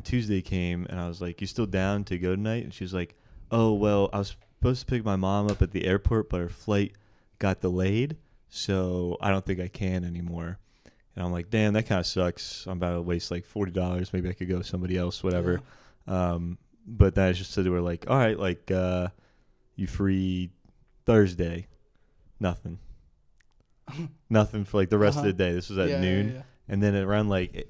Tuesday came, and I was like, you still down to go tonight? And she was like, oh, well, I was supposed to pick my mom up at the airport, but her flight got delayed, so I don't think I can anymore. And I'm like, damn, that kind of sucks. I'm about to waste like $40. Maybe I could go with somebody else, whatever. Yeah. But then I just said to her, like, all right, like, you free Thursday? Nothing. Nothing for like the rest of the day. This was at noon. Yeah. And then around like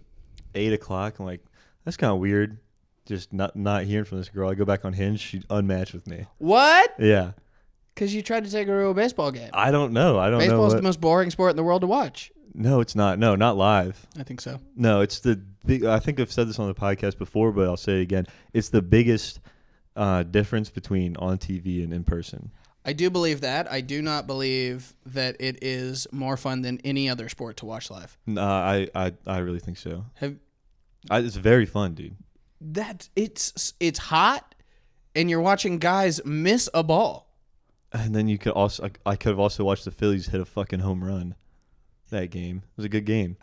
8 o'clock, I'm like, that's kind of weird. Just not hearing from this girl. I go back on Hinge. She unmatched with me. What? Yeah. Because you tried to take her to a baseball game. I don't know. Baseball is the most boring sport in the world to watch. No, it's not. No, not live. I think so. No, it's the big. I think I've said this on the podcast before, but I'll say it again. It's the biggest difference between on TV and in person. I do believe that. I do not believe that it is more fun than any other sport to watch live. I really think so. It's very fun, dude. It's hot, and you're watching guys miss a ball. And then you could also, I could have also watched the Phillies hit a fucking home run. That game, it was a good game.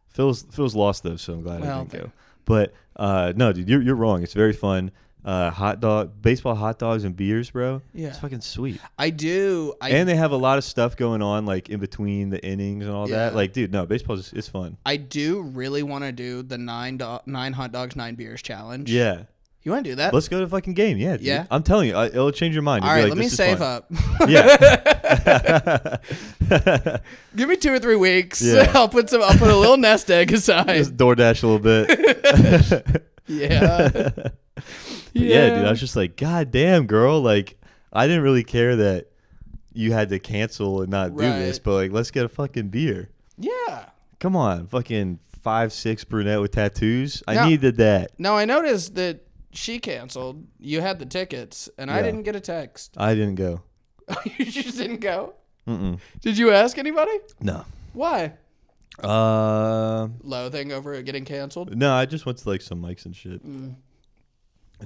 Phil's lost though, so I'm glad I didn't go. But no, dude, you're wrong. It's very fun. Baseball hot dogs and beers, bro. Yeah, it's fucking sweet. I do. And they have a lot of stuff going on, like in between the innings and all that. Like, dude, no, baseball is fun. I do really want to do the 9 hot dogs, 9 beers challenge. Yeah. You want to do that? Let's go to the fucking game. Yeah, dude. Yeah? I'm telling you, it'll change your mind. All You'll right, be like, let me this is save fun. up. Yeah. Give me 2 or 3 weeks. Yeah. I'll put a little nest egg aside. Just DoorDash a little bit. Yeah. Yeah, dude. I was just like, God damn, girl. Like, I didn't really care that you had to cancel and not do this, but like, let's get a fucking beer. Yeah. Come on, fucking 5'6" brunette with tattoos. I needed that. Now I noticed that she canceled. You had the tickets, and I didn't get a text. I didn't go. You just didn't go? Mm-mm. Did you ask anybody? No. Why? Loathing over it getting canceled? No, I just went to like some mics and shit. And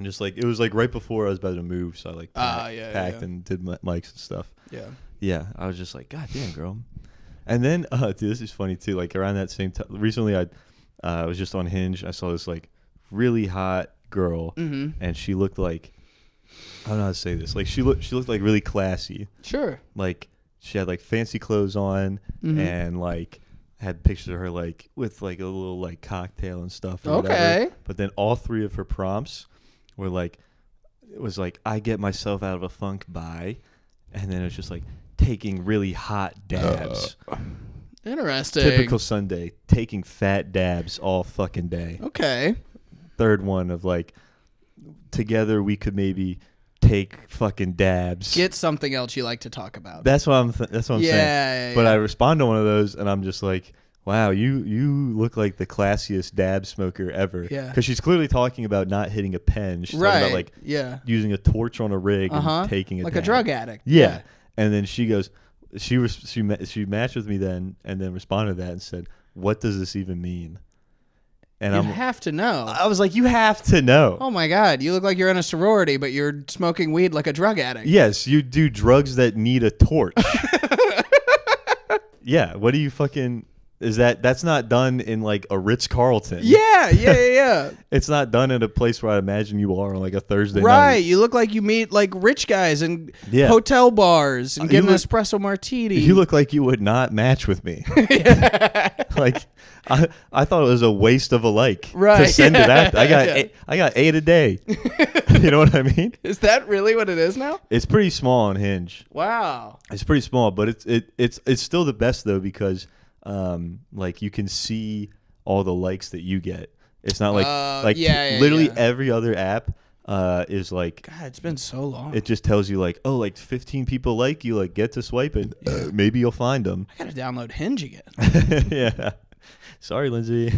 just like, it was like right before I was about to move, so I like packed and did mics and stuff. Yeah. Yeah, I was just like, God damn, girl. And then, dude, this is funny too. Like around that same time, recently I was just on Hinge. I saw this like really hot girl, and she looked like, I don't know how to say this. Like she looked like really classy. Sure. Like she had like fancy clothes on, and like had pictures of her like with like a little like cocktail and stuff. Or whatever. But then all 3 of her prompts were like, it was like, I get myself out of a funk by, and then it's just like taking really hot dabs. Interesting. Typical Sunday, taking fat dabs all fucking day. Okay. Third one of like, together we could maybe take fucking dabs. Get something else you like to talk about. That's what I'm saying. Yeah. But I respond to one of those, and I'm just like, wow, you look like the classiest dab smoker ever. Yeah. Because she's clearly talking about not hitting a pen. She's talking about like using a torch on a rig and taking a like dab. a drug addict. Yeah. And then she goes, she matched with me then, and then responded to that and said, what does this even mean? And you have to know. I was like, you have to know. Oh my God, you look like you're in a sorority, but you're smoking weed like a drug addict. Yes, you do drugs that need a torch. Yeah, what do you fucking... Is that's not done in like a Ritz-Carlton. Yeah. It's not done in a place where I imagine you are on like a Thursday night. Right. You look like you meet like rich guys in hotel bars and get an espresso martini. You look like you would not match with me. Like I thought it was a waste of a like to send it out. I got 8 a day. You know what I mean? Is that really what it is now? It's pretty small on Hinge. Wow. It's pretty small, but it's still the best though, because like you can see all the likes that you get. It's not like literally every other app is like, God, it's been so long. It just tells you like, oh, like 15 people like you, like get to swipe it. Maybe you'll find them. I gotta download Hinge again. Yeah. Sorry, Lindsay.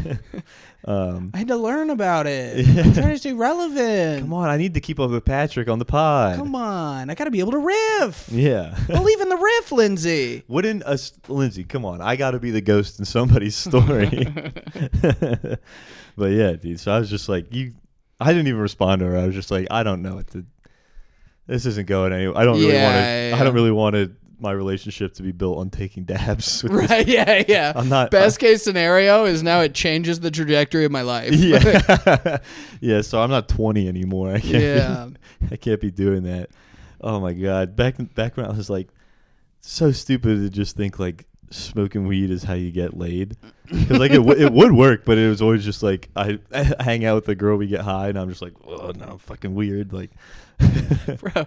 I had to learn about it. I'm trying to stay relevant. Come on, I need to keep up with Patrick on the pod. Come on, I gotta be able to riff. Yeah. Believe in the riff, Lindsay. Lindsay, come on, I gotta be the ghost in somebody's story. But yeah, dude. So I was just like, I didn't even respond to her. I was just like, I don't know what to. This isn't going anywhere. I don't really want to. I don't really want my relationship to be built on taking dabs. Right? Yeah. I'm not. Best case scenario is now it changes the trajectory of my life. Yeah. Yeah. So I'm not 20 anymore. I can't be doing that. Oh my God. Back when I was like so stupid to just think like smoking weed is how you get laid, because like it would work, but it was always just like I hang out with a girl, we get high, and I'm just like, oh no, I'm fucking weird. Like, bro,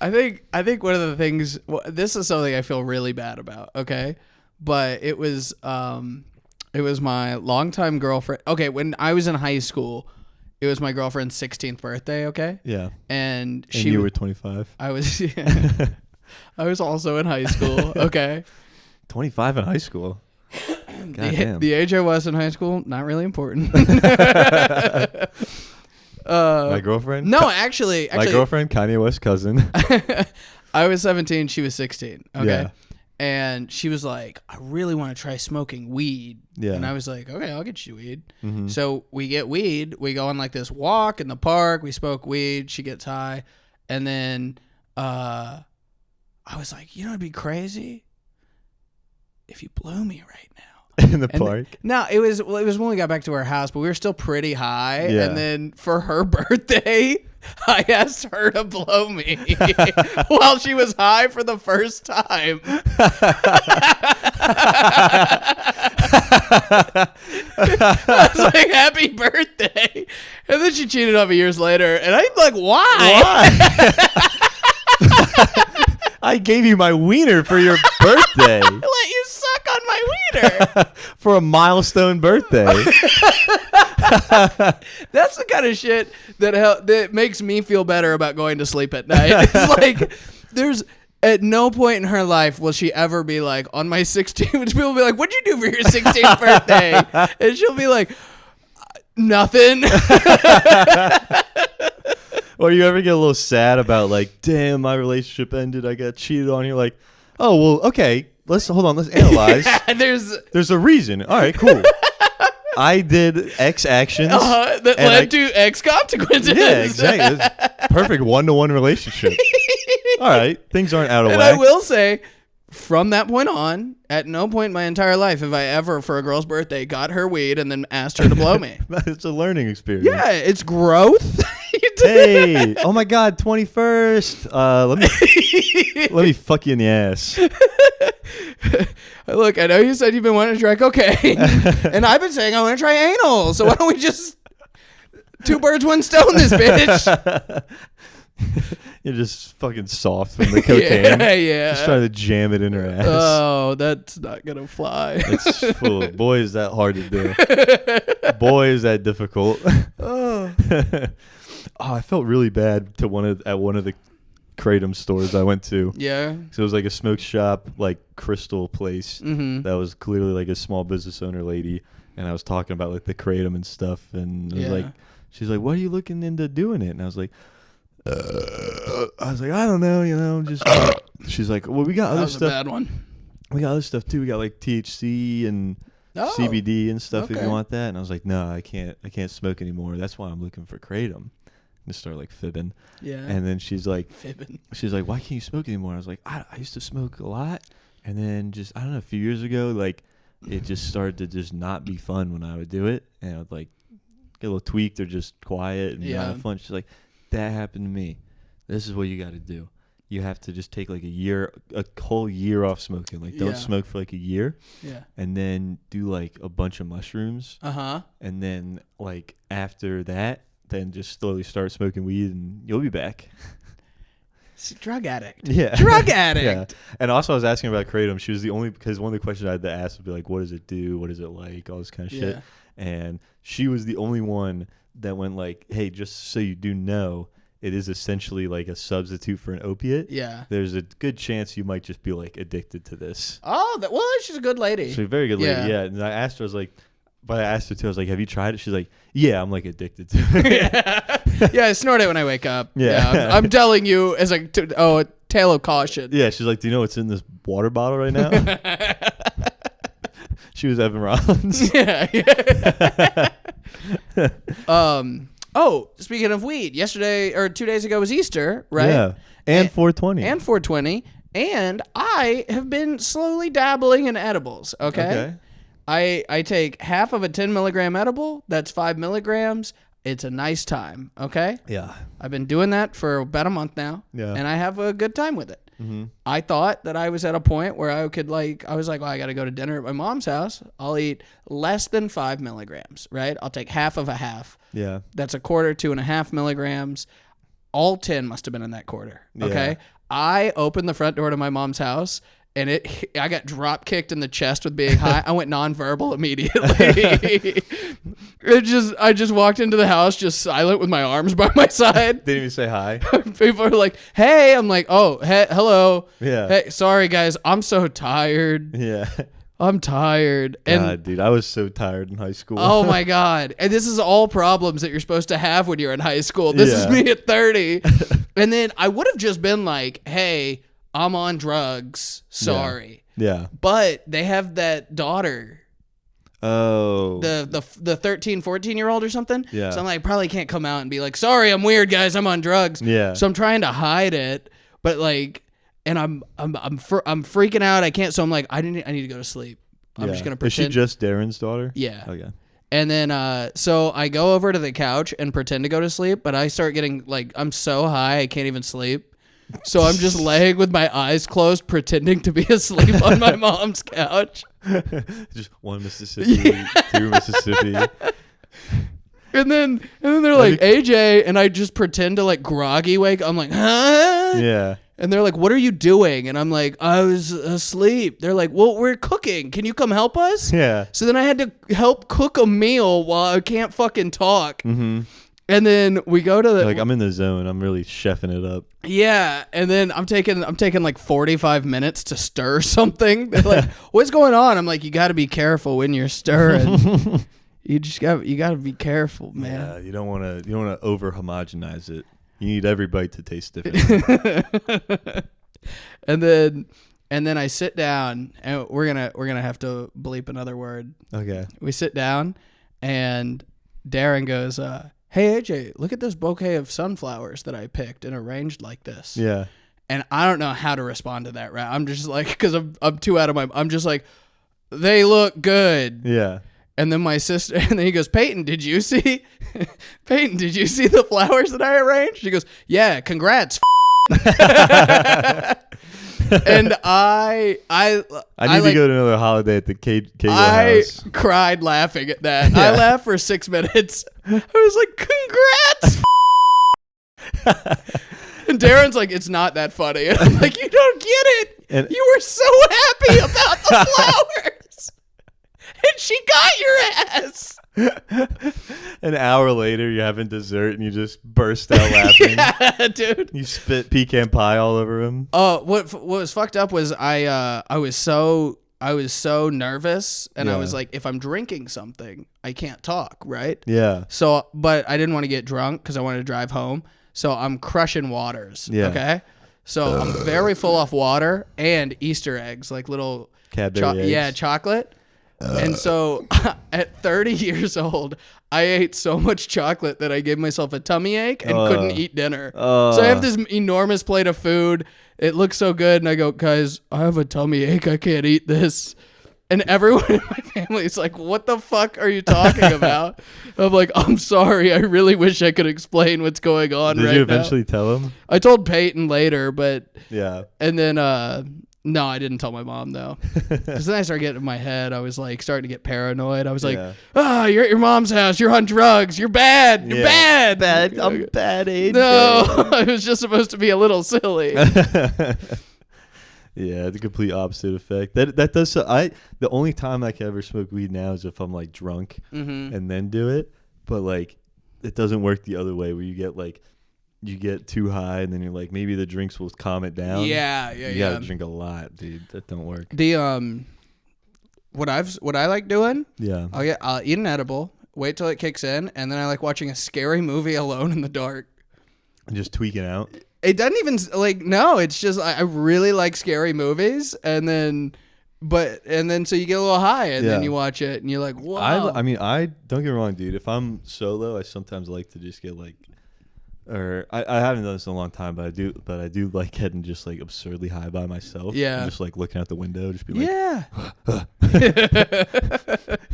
I think one of the things, this is something I feel really bad about. Okay, but it was my longtime girlfriend. Okay, when I was in high school, it was my girlfriend's 16th birthday. Okay, yeah, and you were 25. I was. Yeah, I was also in high school. Okay. 25 in high school. The age I was in high school, not really important. My girlfriend? No, actually. My girlfriend, Kanye West's cousin. I was 17. She was 16. Okay. Yeah. And she was like, I really want to try smoking weed. Yeah. And I was like, okay, I'll get you weed. Mm-hmm. So we get weed. We go on like this walk in the park. We smoke weed. She gets high. And then I was like, you know what'd be crazy? If you blew me right now. In the park? No, it was when we got back to our house, but we were still pretty high. Yeah. And then for her birthday, I asked her to blow me while she was high for the first time. I was like, happy birthday. And then she cheated on me years later. And I'm like, why? I gave you my wiener for your birthday. I let you suck on my wiener. For a milestone birthday. That's the kind of shit that makes me feel better about going to sleep at night. It's like, there's at no point in her life will she ever be like, on my 16th, people will be like, what'd you do for your 16th birthday? And she'll be like, nothing. Or you ever get a little sad about like, damn, my relationship ended, I got cheated on. You're like, oh, well, okay, let's analyze. There's a reason. All right, cool. I did X actions that led to X consequences. Yeah, exactly. It's perfect one-to-one relationship. All right, things aren't out of and whack. I will say, from that point on, at no point in my entire life have I ever, for a girl's birthday, got her weed and then asked her to blow me. It's a learning experience. Yeah, it's growth. Hey, oh my God, 21st. Let me fuck you in the ass. Look, I know you said you've been wanting to try cocaine, and I've been saying I want to try anal. So why don't we just 2 birds, 1 stone this bitch? You're just fucking soft from the cocaine. Yeah. Just trying to jam it in her ass. Oh, that's not gonna fly. Boy, is that hard to do. Boy, is that difficult. Oh, I felt really bad at one of the Kratom stores I went to. Yeah. So it was like a smoke shop, like crystal place that was clearly like a small business owner lady, and I was talking about like the Kratom and stuff, and it was like, she's like, "What are you looking into doing it?" And I was like, I don't know, just. She's like, "Well, we got other stuff. That was a bad one. We got other stuff too. We got like THC and CBD and stuff if you want that." And I was like, "No, I can't smoke anymore. That's why I'm looking for Kratom." And start like fibbing. Yeah. And then she's like, fibbing. She's like, "Why can't you smoke anymore?" I was like, I used to smoke a lot, and then just I don't know, a few years ago, like it just started to just not be fun when I would do it, and I would like get a little tweaked or just quiet and not have fun. She's like, "That happened to me. This is what you got to do. You have to just take like a whole year off smoking. Like don't smoke for like a year. Yeah. And then do like a bunch of mushrooms. And then like after that, then just slowly start smoking weed and you'll be back." Drug addict. Yeah. Drug addict. Yeah. And also I was asking about Kratom. She was the only, because one of the questions I had to ask would be like, what does it do? What is it like? All this kind of shit. And she was the only one that went like, hey, just so you do know, it is essentially like a substitute for an opiate. Yeah. There's a good chance you might just be like addicted to this. Oh, well, she's a good lady. She's a very good lady. Yeah. And I asked her, I was like, but I asked her too, I was like, have you tried it? She's like, yeah, I'm like addicted to it. Yeah, I snort it when I wake up. Yeah. I'm telling you as a tale of caution. Yeah, she's like, do you know what's in this water bottle right now? She was Evan Rollins. Yeah. Oh, speaking of weed, yesterday or 2 days ago was Easter, right? Yeah. And 420. And 420. And I have been slowly dabbling in edibles, okay? I take half of a 10 milligram edible. That's 5 milligrams. It's a nice time, okay? Yeah. I've been doing that for about a month now. Yeah. And I have a good time with it. Mm-hmm. I thought that I was at a point where I was like, well, I got to go to dinner at my mom's house. I'll eat less than 5 milligrams, right? I'll take half of a half. Yeah. That's a quarter, 2.5 milligrams. All 10 must have been in that quarter, okay? Yeah. I opened the front door to my mom's house, and I got drop kicked in the chest with being high. I went nonverbal immediately. I just walked into the house just silent with my arms by my side. Didn't even say hi. People are like, "Hey," I'm like, "Oh, hey, hello." Yeah. Hey, sorry guys, I'm so tired. Yeah. I'm tired. And God, dude, I was so tired in high school. oh my God. And this is all problems that you're supposed to have when you're in high school. This is me at 30. And then I would have just been like, "Hey, I'm on drugs. Sorry." Yeah. But they have that daughter. Oh. The 13, 14-year-old or something. Yeah. So I'm like, probably can't come out and be like, "Sorry, I'm weird, guys. I'm on drugs." Yeah. So I'm trying to hide it, but like, and I'm freaking out. I can't. So I'm like, I need to go to sleep. I'm just gonna pretend. Is she just Darren's daughter? Yeah. Okay. And then, so I go over to the couch and pretend to go to sleep, but I start getting like, I'm so high I can't even sleep. So I'm just laying with my eyes closed, pretending to be asleep on my mom's couch. Just one Mississippi, two Mississippi. And then they're like, AJ, and I just pretend to like groggy wake. I'm like, huh? Yeah. And they're like, what are you doing? And I'm like, I was asleep. They're like, well, we're cooking. Can you come help us? Yeah. So then I had to help cook a meal while I can't fucking talk. Mm-hmm. And then we go to the Like, I'm in the zone. I'm really chefing it up. Yeah, and then I'm taking like 45 minutes to stir something. They're like, what's going on? I'm like, you got to be careful when you're stirring. you got to be careful, man. Yeah, you don't want to over homogenize it. You need every bite to taste different. and then I sit down, and we're gonna have to bleep another word. Okay. We sit down, and Darren goes, hey AJ, look at this bouquet of sunflowers that I picked and arranged like this. Yeah. And I don't know how to respond to that, right? I'm just like, because I'm too out of my. I'm just like, they look good. Yeah. And then my sister, and then he goes, Peyton, did you see the flowers that I arranged? She goes, yeah, congrats. And I need to go to another holiday at the Cable house. I cried laughing at that. Yeah. I laughed for 6 minutes. I was like, congrats. And Darren's like, it's not that funny. And I'm like, you don't get it. And you were so happy about the flowers. And she got your ass. An hour later, you're having dessert and you just burst out laughing. Yeah, dude. You spit pecan pie all over him. What was fucked up was I was so nervous, and I was like, if I'm drinking something, I can't talk, right? Yeah. So, but I didn't want to get drunk because I wanted to drive home. So I'm crushing waters. Yeah. Okay. So I'm very full off water and Easter eggs, like little Cadbury eggs. Yeah, chocolate. And so at 30 years old, I ate so much chocolate that I gave myself a tummy ache and couldn't eat dinner. So I have this enormous plate of food. It looks so good. And I go, guys, I have a tummy ache. I can't eat this. And everyone in my family is like, what the fuck are you talking about? I'm like, I'm sorry. I really wish I could explain what's going on right now. Did you eventually tell him? I told Peyton later, but... Yeah. And then... No, I didn't tell my mom, though. Because then I started getting in my head. I was like starting to get paranoid. I was like, you're at your mom's house. You're on drugs. You're bad. You're bad. Bad. I'm bad, AJ. No, I was just supposed to be a little silly. Yeah, the complete opposite effect. That does. The only time I can ever smoke weed now is if I'm like drunk and then do it. But like, it doesn't work the other way where you get too high and then you're like, maybe the drinks will calm it down. Yeah. You gotta drink a lot, dude. That don't work. The what I like doing? Yeah. I'll eat an edible, wait till it kicks in, and then I like watching a scary movie alone in the dark. And just tweaking out. It doesn't even no. It's just I really like scary movies, and then so you get a little high, and then you watch it, and you're like, wow. I mean, I don't get me wrong, dude. If I'm solo, I sometimes like to just get like. Or I haven't done this in a long time, but I do like getting just like absurdly high by myself. Yeah. And just like looking out the window, just be like,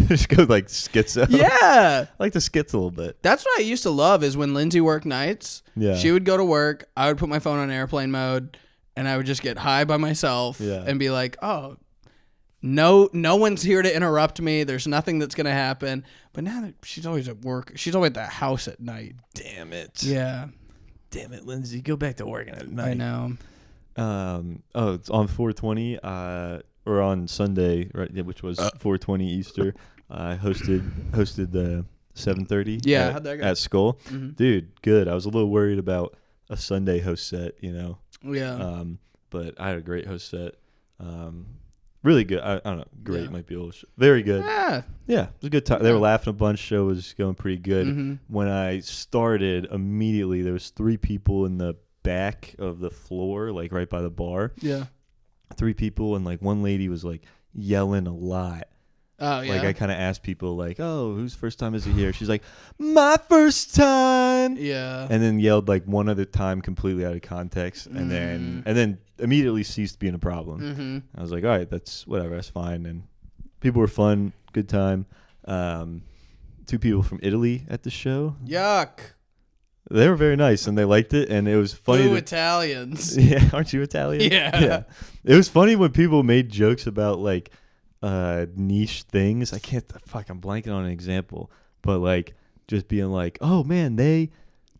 just go like schizo. Yeah. I like to schiz a little bit. That's what I used to love is when Lindsay worked nights. Yeah. She would go to work. I would put my phone on airplane mode, and I would just get high by myself and be like, oh, no one's here to interrupt me. There's nothing that's going to happen. But now that she's always at work, she's always at the house at night. Damn it. Yeah. Damn it, Lindsay. Go back to working at night. I know. It's on 420 or on Sunday, right? Yeah, which was 420 Easter. I hosted the 7:30. Yeah, how'd that go? At Skull. Mm-hmm. Dude, good. I was a little worried about a Sunday host set, Yeah. But I had a great host set. Really good. I don't know. Great might be a little. Very good. Yeah. Yeah, it was a good time. They were laughing a bunch. Show was going pretty good. Mm-hmm. When I started, immediately there was 3 people in the back of the floor, like right by the bar. Yeah. 3 people, and like one lady was like yelling a lot. Oh yeah. Like I kind of asked people like, "Oh, whose first time is it here?" She's like, "My first time." Yeah. And then yelled like one other time completely out of context, and then immediately ceased being a problem. Mm-hmm. I was like, all right, that's whatever, that's fine. And people were fun, good time. 2 people from Italy at the show. Yuck. They were very nice and they liked it, and it was funny. Italians. Yeah, aren't you Italian? Yeah. It was funny when people made jokes about like niche things. I can't. Fuck, I'm blanking on an example. But like just being like, oh man, they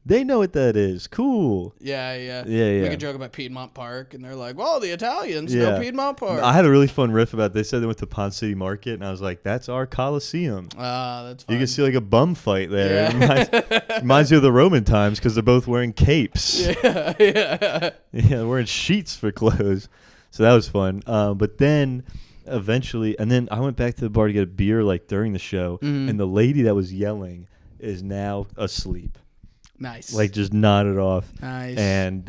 know what that is. Cool. Yeah. Yeah. We could joke about Piedmont Park, and they're like, well, the Italians Yeah. know Piedmont Park. I had a really fun riff about. They said they went to Pond City Market, and I was like, that's our Coliseum. That's fun. You can see like a bum fight there. Yeah. It reminds you of the Roman times because they're both wearing capes. Yeah. Yeah, wearing sheets for clothes. So that was fun. But then eventually, and then I went back to the bar to get a beer like during the show, and the lady that was yelling is now asleep. Nice. Like just nodded off. Nice. And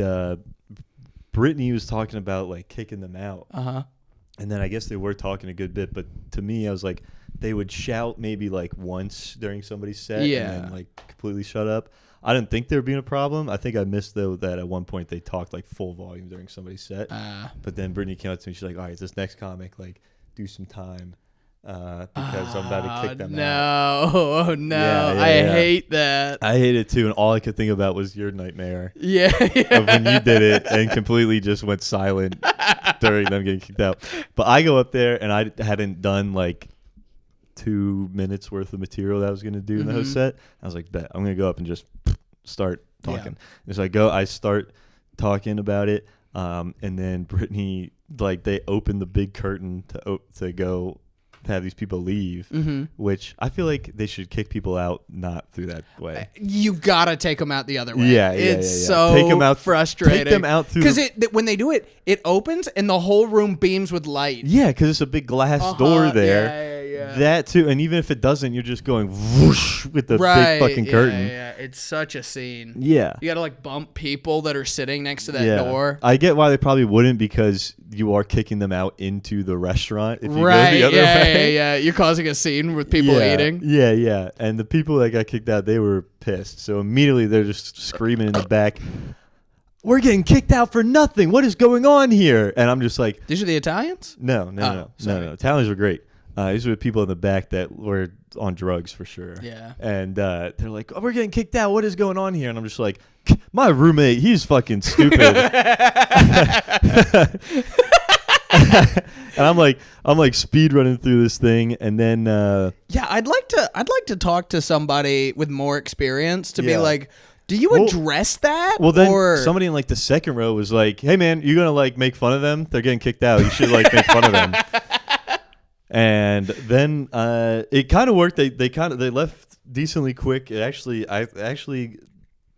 Brittany was talking about like kicking them out. And then I guess they were talking a good bit, but to me I was like, they would shout maybe like once during somebody's set and then like completely shut up. I didn't think there would be a problem. I think I missed though that at one point they talked like full volume during somebody's set. But then Brittany came up to me, she's like, all right, this next comic, like do some time. Because I'm about to kick them out. Oh no! I hate that. I hate it too, and all I could think about was your nightmare. Yeah. Of when you did it and completely just went silent during them getting kicked out. But I go up there and I hadn't done like 2 minutes worth of material that I was gonna do in the host set. I was like, bet I'm gonna go up and just start talking. And so I start talking about it, and then Brittany, like, they open the big curtain to go to have these people leave, which I feel like they should kick people out not through that way. You gotta take them out the other way. It's so take them out, frustrating. Take them out through because when they do it, it opens and the whole room beams with light. Yeah, because it's a big glass door there. Yeah. That too, and even if it doesn't, you're just going whoosh with the big fucking curtain. Yeah, it's such a scene. Yeah, you gotta like bump people that are sitting next to that door. I get why they probably wouldn't, because you are kicking them out into the restaurant if you go the other way. Yeah. You're causing a scene with people eating. Yeah. And the people that got kicked out, they were pissed. So immediately they're just screaming in the back, we're getting kicked out for nothing. What is going on here? And I'm just like, these are the Italians? No. Italians were great. These were the people in the back that were on drugs for sure. Yeah. And they're like, we're getting kicked out. What is going on here? And I'm just like, my roommate, he's fucking stupid. And I'm like speed running through this thing, and then I'd like to talk to somebody with more experience to be like, do you address that? Well, then somebody in like the second row was like, hey man, you're gonna like make fun of them? They're getting kicked out. You should like make fun of them. And then it kind of worked. They left decently quick. I actually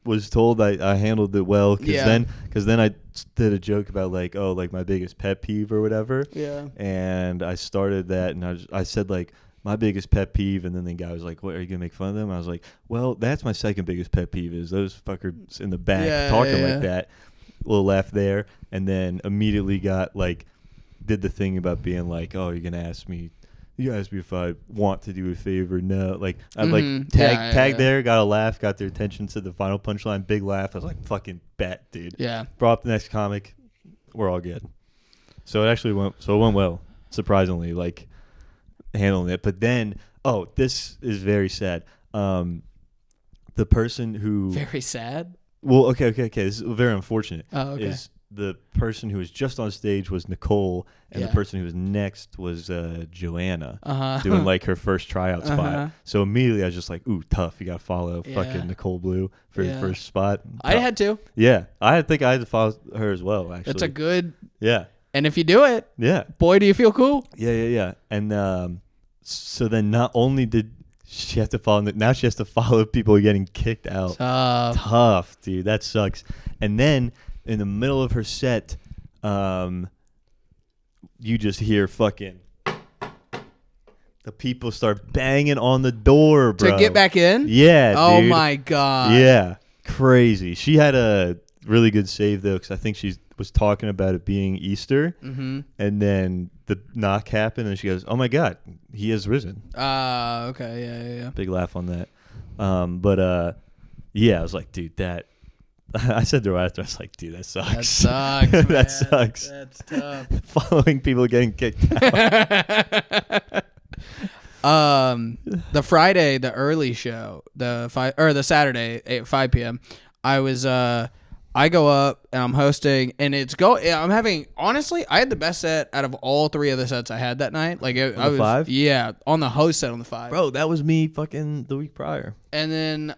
was told I handled it well, because then I did a joke about like, oh, like my biggest pet peeve or whatever. Yeah. And I started that, and I said like my biggest pet peeve, and then the guy was like, what, are you gonna make fun of them? I was like, well, that's my second biggest pet peeve, is those fuckers in the back talking like that. A little laugh there, and then immediately got like, did the thing about being like, oh, you're gonna ask me. You asked me if I want to do a favor. No, like I'd like tag there, got a laugh, got their attention to the final punchline, big laugh. I was like, fucking bet, dude. Yeah. Brought up the next comic, we're all good. So it actually went well, surprisingly, like handling it. But then, this is very sad. The person who very sad. Well, okay. This is very unfortunate. Oh, okay. Is the person who was just on stage was Nicole, and the person who was next was Joanna, doing like her first tryout spot. So immediately I was just like, ooh, tough. You got to follow fucking Nicole Blue for your first spot. I had to. Yeah. I think I had to follow her as well, actually. It's a good. Yeah. And if you do it, boy, do you feel cool. Yeah. And so then not only did she have to follow, now she has to follow people getting kicked out. Tough, dude. That sucks. And then in the middle of her set, you just hear fucking the people start banging on the door, bro. To get back in? Yeah, oh dude. My God. Yeah, crazy. She had a really good save, though, because I think she was talking about it being Easter, and then the knock happened, and she goes, oh, my God, he has risen. Okay, yeah. Big laugh on that. But I was like, dude, that... I said to her after, I was like, dude, that sucks. That sucks, man. That sucks. That's tough. Following people getting kicked out. The Friday, the early show, the Saturday at 5 p.m., I I go up and I'm hosting, and I'm having, honestly, I had the best set out of all 3 of the sets I had that night. Like I was 5? Yeah, on the host set on the 5. Bro, that was me fucking the week prior. And then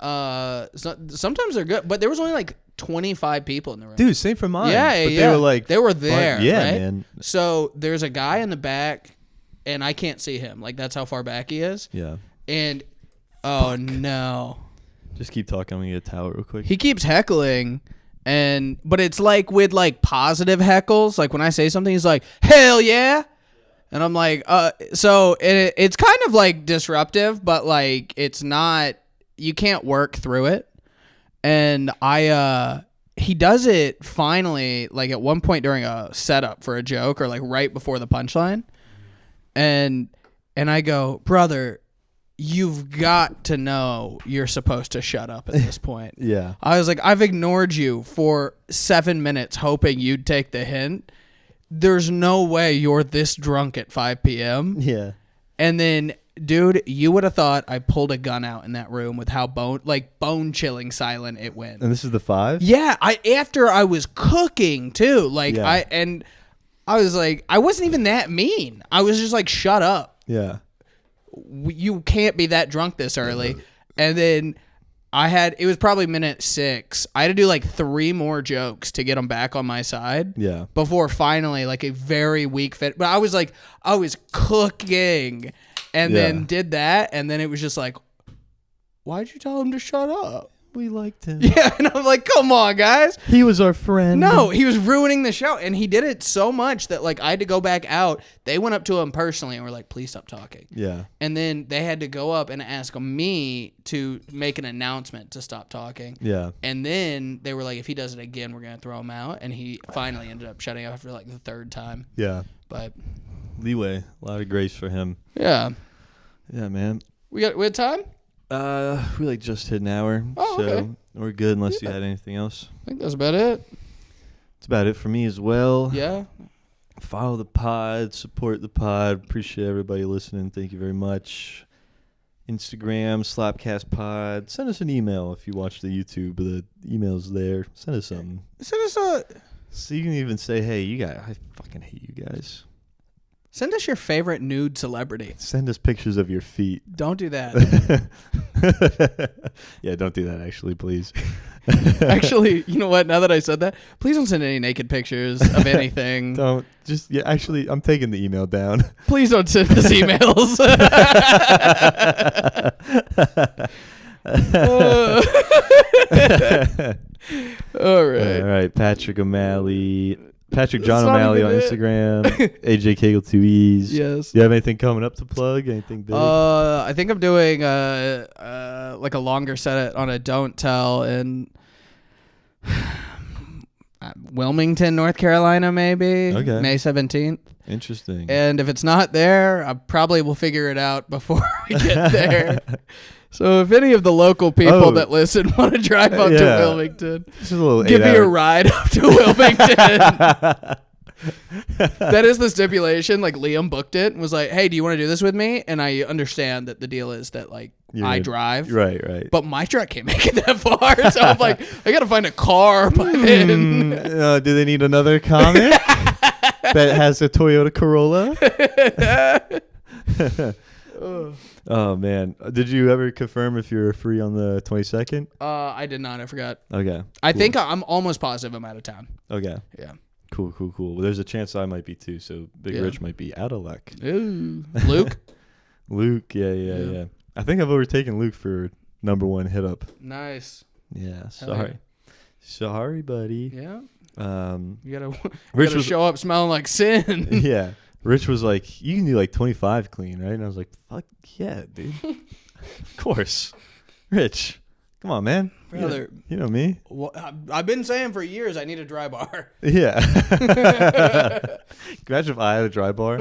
sometimes they're good, but there was only like 25 people in the room. Dude, same for mine. Yeah, but yeah. they were like they were there. fun. Yeah, right? man. So there's a guy in the back, and I can't see him. Like that's how far back he is. Yeah. And oh no. Just keep talking. I'm gonna get a towel real quick. He keeps heckling, but it's like with like positive heckles. Like when I say something, he's like, "Hell yeah," and I'm like, So it's kind of like disruptive, but like it's not. You can't work through it. And he does it finally, like at one point during a setup for a joke or like right before the punchline, and I go, "Brother, you've got to know you're supposed to shut up at this point." Yeah. I was like, I've ignored you for 7 minutes hoping you'd take the hint. There's no way you're this drunk at 5 p.m. Yeah. And then, dude, you would have thought I pulled a gun out in that room with how bone chilling silent it went. And this is the 5? Yeah, after I was cooking too. Like Yeah. I was like, I wasn't even that mean. I was just like, shut up. Yeah. You can't be that drunk this early. And then it was probably minute 6. I had to do like 3 more jokes to get them back on my side. Yeah. Before finally like a very weak fit. But I was cooking and then did that. And then it was just like, why'd you tell him to shut up? We liked him. Yeah. And I'm like, come on, guys. He was our friend. No, he was ruining the show. And he did it so much that like I had to go back out. They went up to him personally and were like, please stop talking. Yeah. And then they had to go up and ask me to make an announcement to stop talking. Yeah. And then they were like, if he does it again, we're going to throw him out. And he finally ended up shutting up after like the 3rd time. Yeah. But Leeway. A lot of grace for him. yeah. Yeah, man. We had time? We like just hit an hour. Oh, so okay. We're good unless you had anything else. I think that's about it. That's about it for me as well. Yeah. Follow the pod, support the pod. Appreciate everybody listening. Thank you very much. Instagram, slopcastpod. Send us an email if you watch the YouTube. The email's there. Send us something. Send us a... So you can even say, hey, you guys, I fucking hate you guys. Send us your favorite nude celebrity. Send us pictures of your feet. Don't do that. Yeah, don't do that, actually, please. Actually, you know what? Now that I said that, please don't send any naked pictures of anything. Don't. Just, yeah, actually, I'm taking the email down. Please don't send us emails. All right. All right, Patrick O'Malley. Patrick John That's not O'Malley on even it. Instagram. AJ Kegel 2E's. Yes. Do you have anything coming up to plug? Anything big? I think I'm doing like a longer set on a Don't Tell in Wilmington, North Carolina, maybe. Okay. May 17th. Interesting. And if it's not there, I probably will figure it out before we get there. So if any of the local people that listen want to drive up to Wilmington, This is a little give me 8 a hour. ride up to Wilmington. That is the stipulation. Like Liam booked it and was like, hey, do you want to do this with me? And I understand that the deal is that like I drive. Right. But my truck can't make it that far. So I'm like, I got to find a car by then. Do they need another comic that has a Toyota Corolla? Oh, man. Did you ever confirm if you're free on the 22nd? I did not. I forgot. Okay. I think I'm almost positive I'm out of town. Okay. Yeah. Cool. Well, there's a chance I might be too, so Big Rich might be out of luck. Ooh. Luke? Luke, yeah. I think I've overtaken Luke for #1 hit up. Nice. Yeah, sorry, buddy. Yeah. Rich You gotta was show up smelling like sin. yeah. Rich was like, you can do like 25 clean, right? And I was like, fuck yeah, dude. Of course, Rich. Come on, man. Brother. You know me. Well, I've been saying for years I need a dry bar. Yeah. Imagine if I had a dry bar.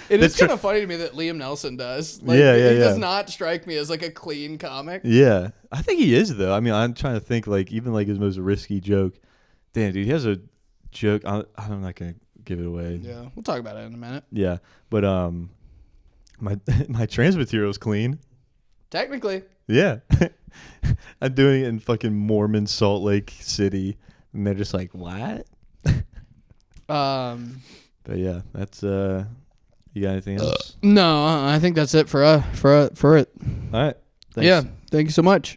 It is kind of funny to me that Liam Nelson does. Like, Yeah. He does not strike me as like a clean comic. Yeah. I think he is, though. I mean, I'm trying to think, like, even like his most risky joke. Damn, dude, he has a joke. I'm not going to give it away. Yeah, we'll talk about it in a minute. Yeah. But my trans material is clean. Technically. Yeah. I'm doing it in fucking Mormon Salt Lake City, and they're just like, "What?" But yeah, that's You got anything else? No, I think that's it for it. All right. Thanks. Yeah, thank you so much.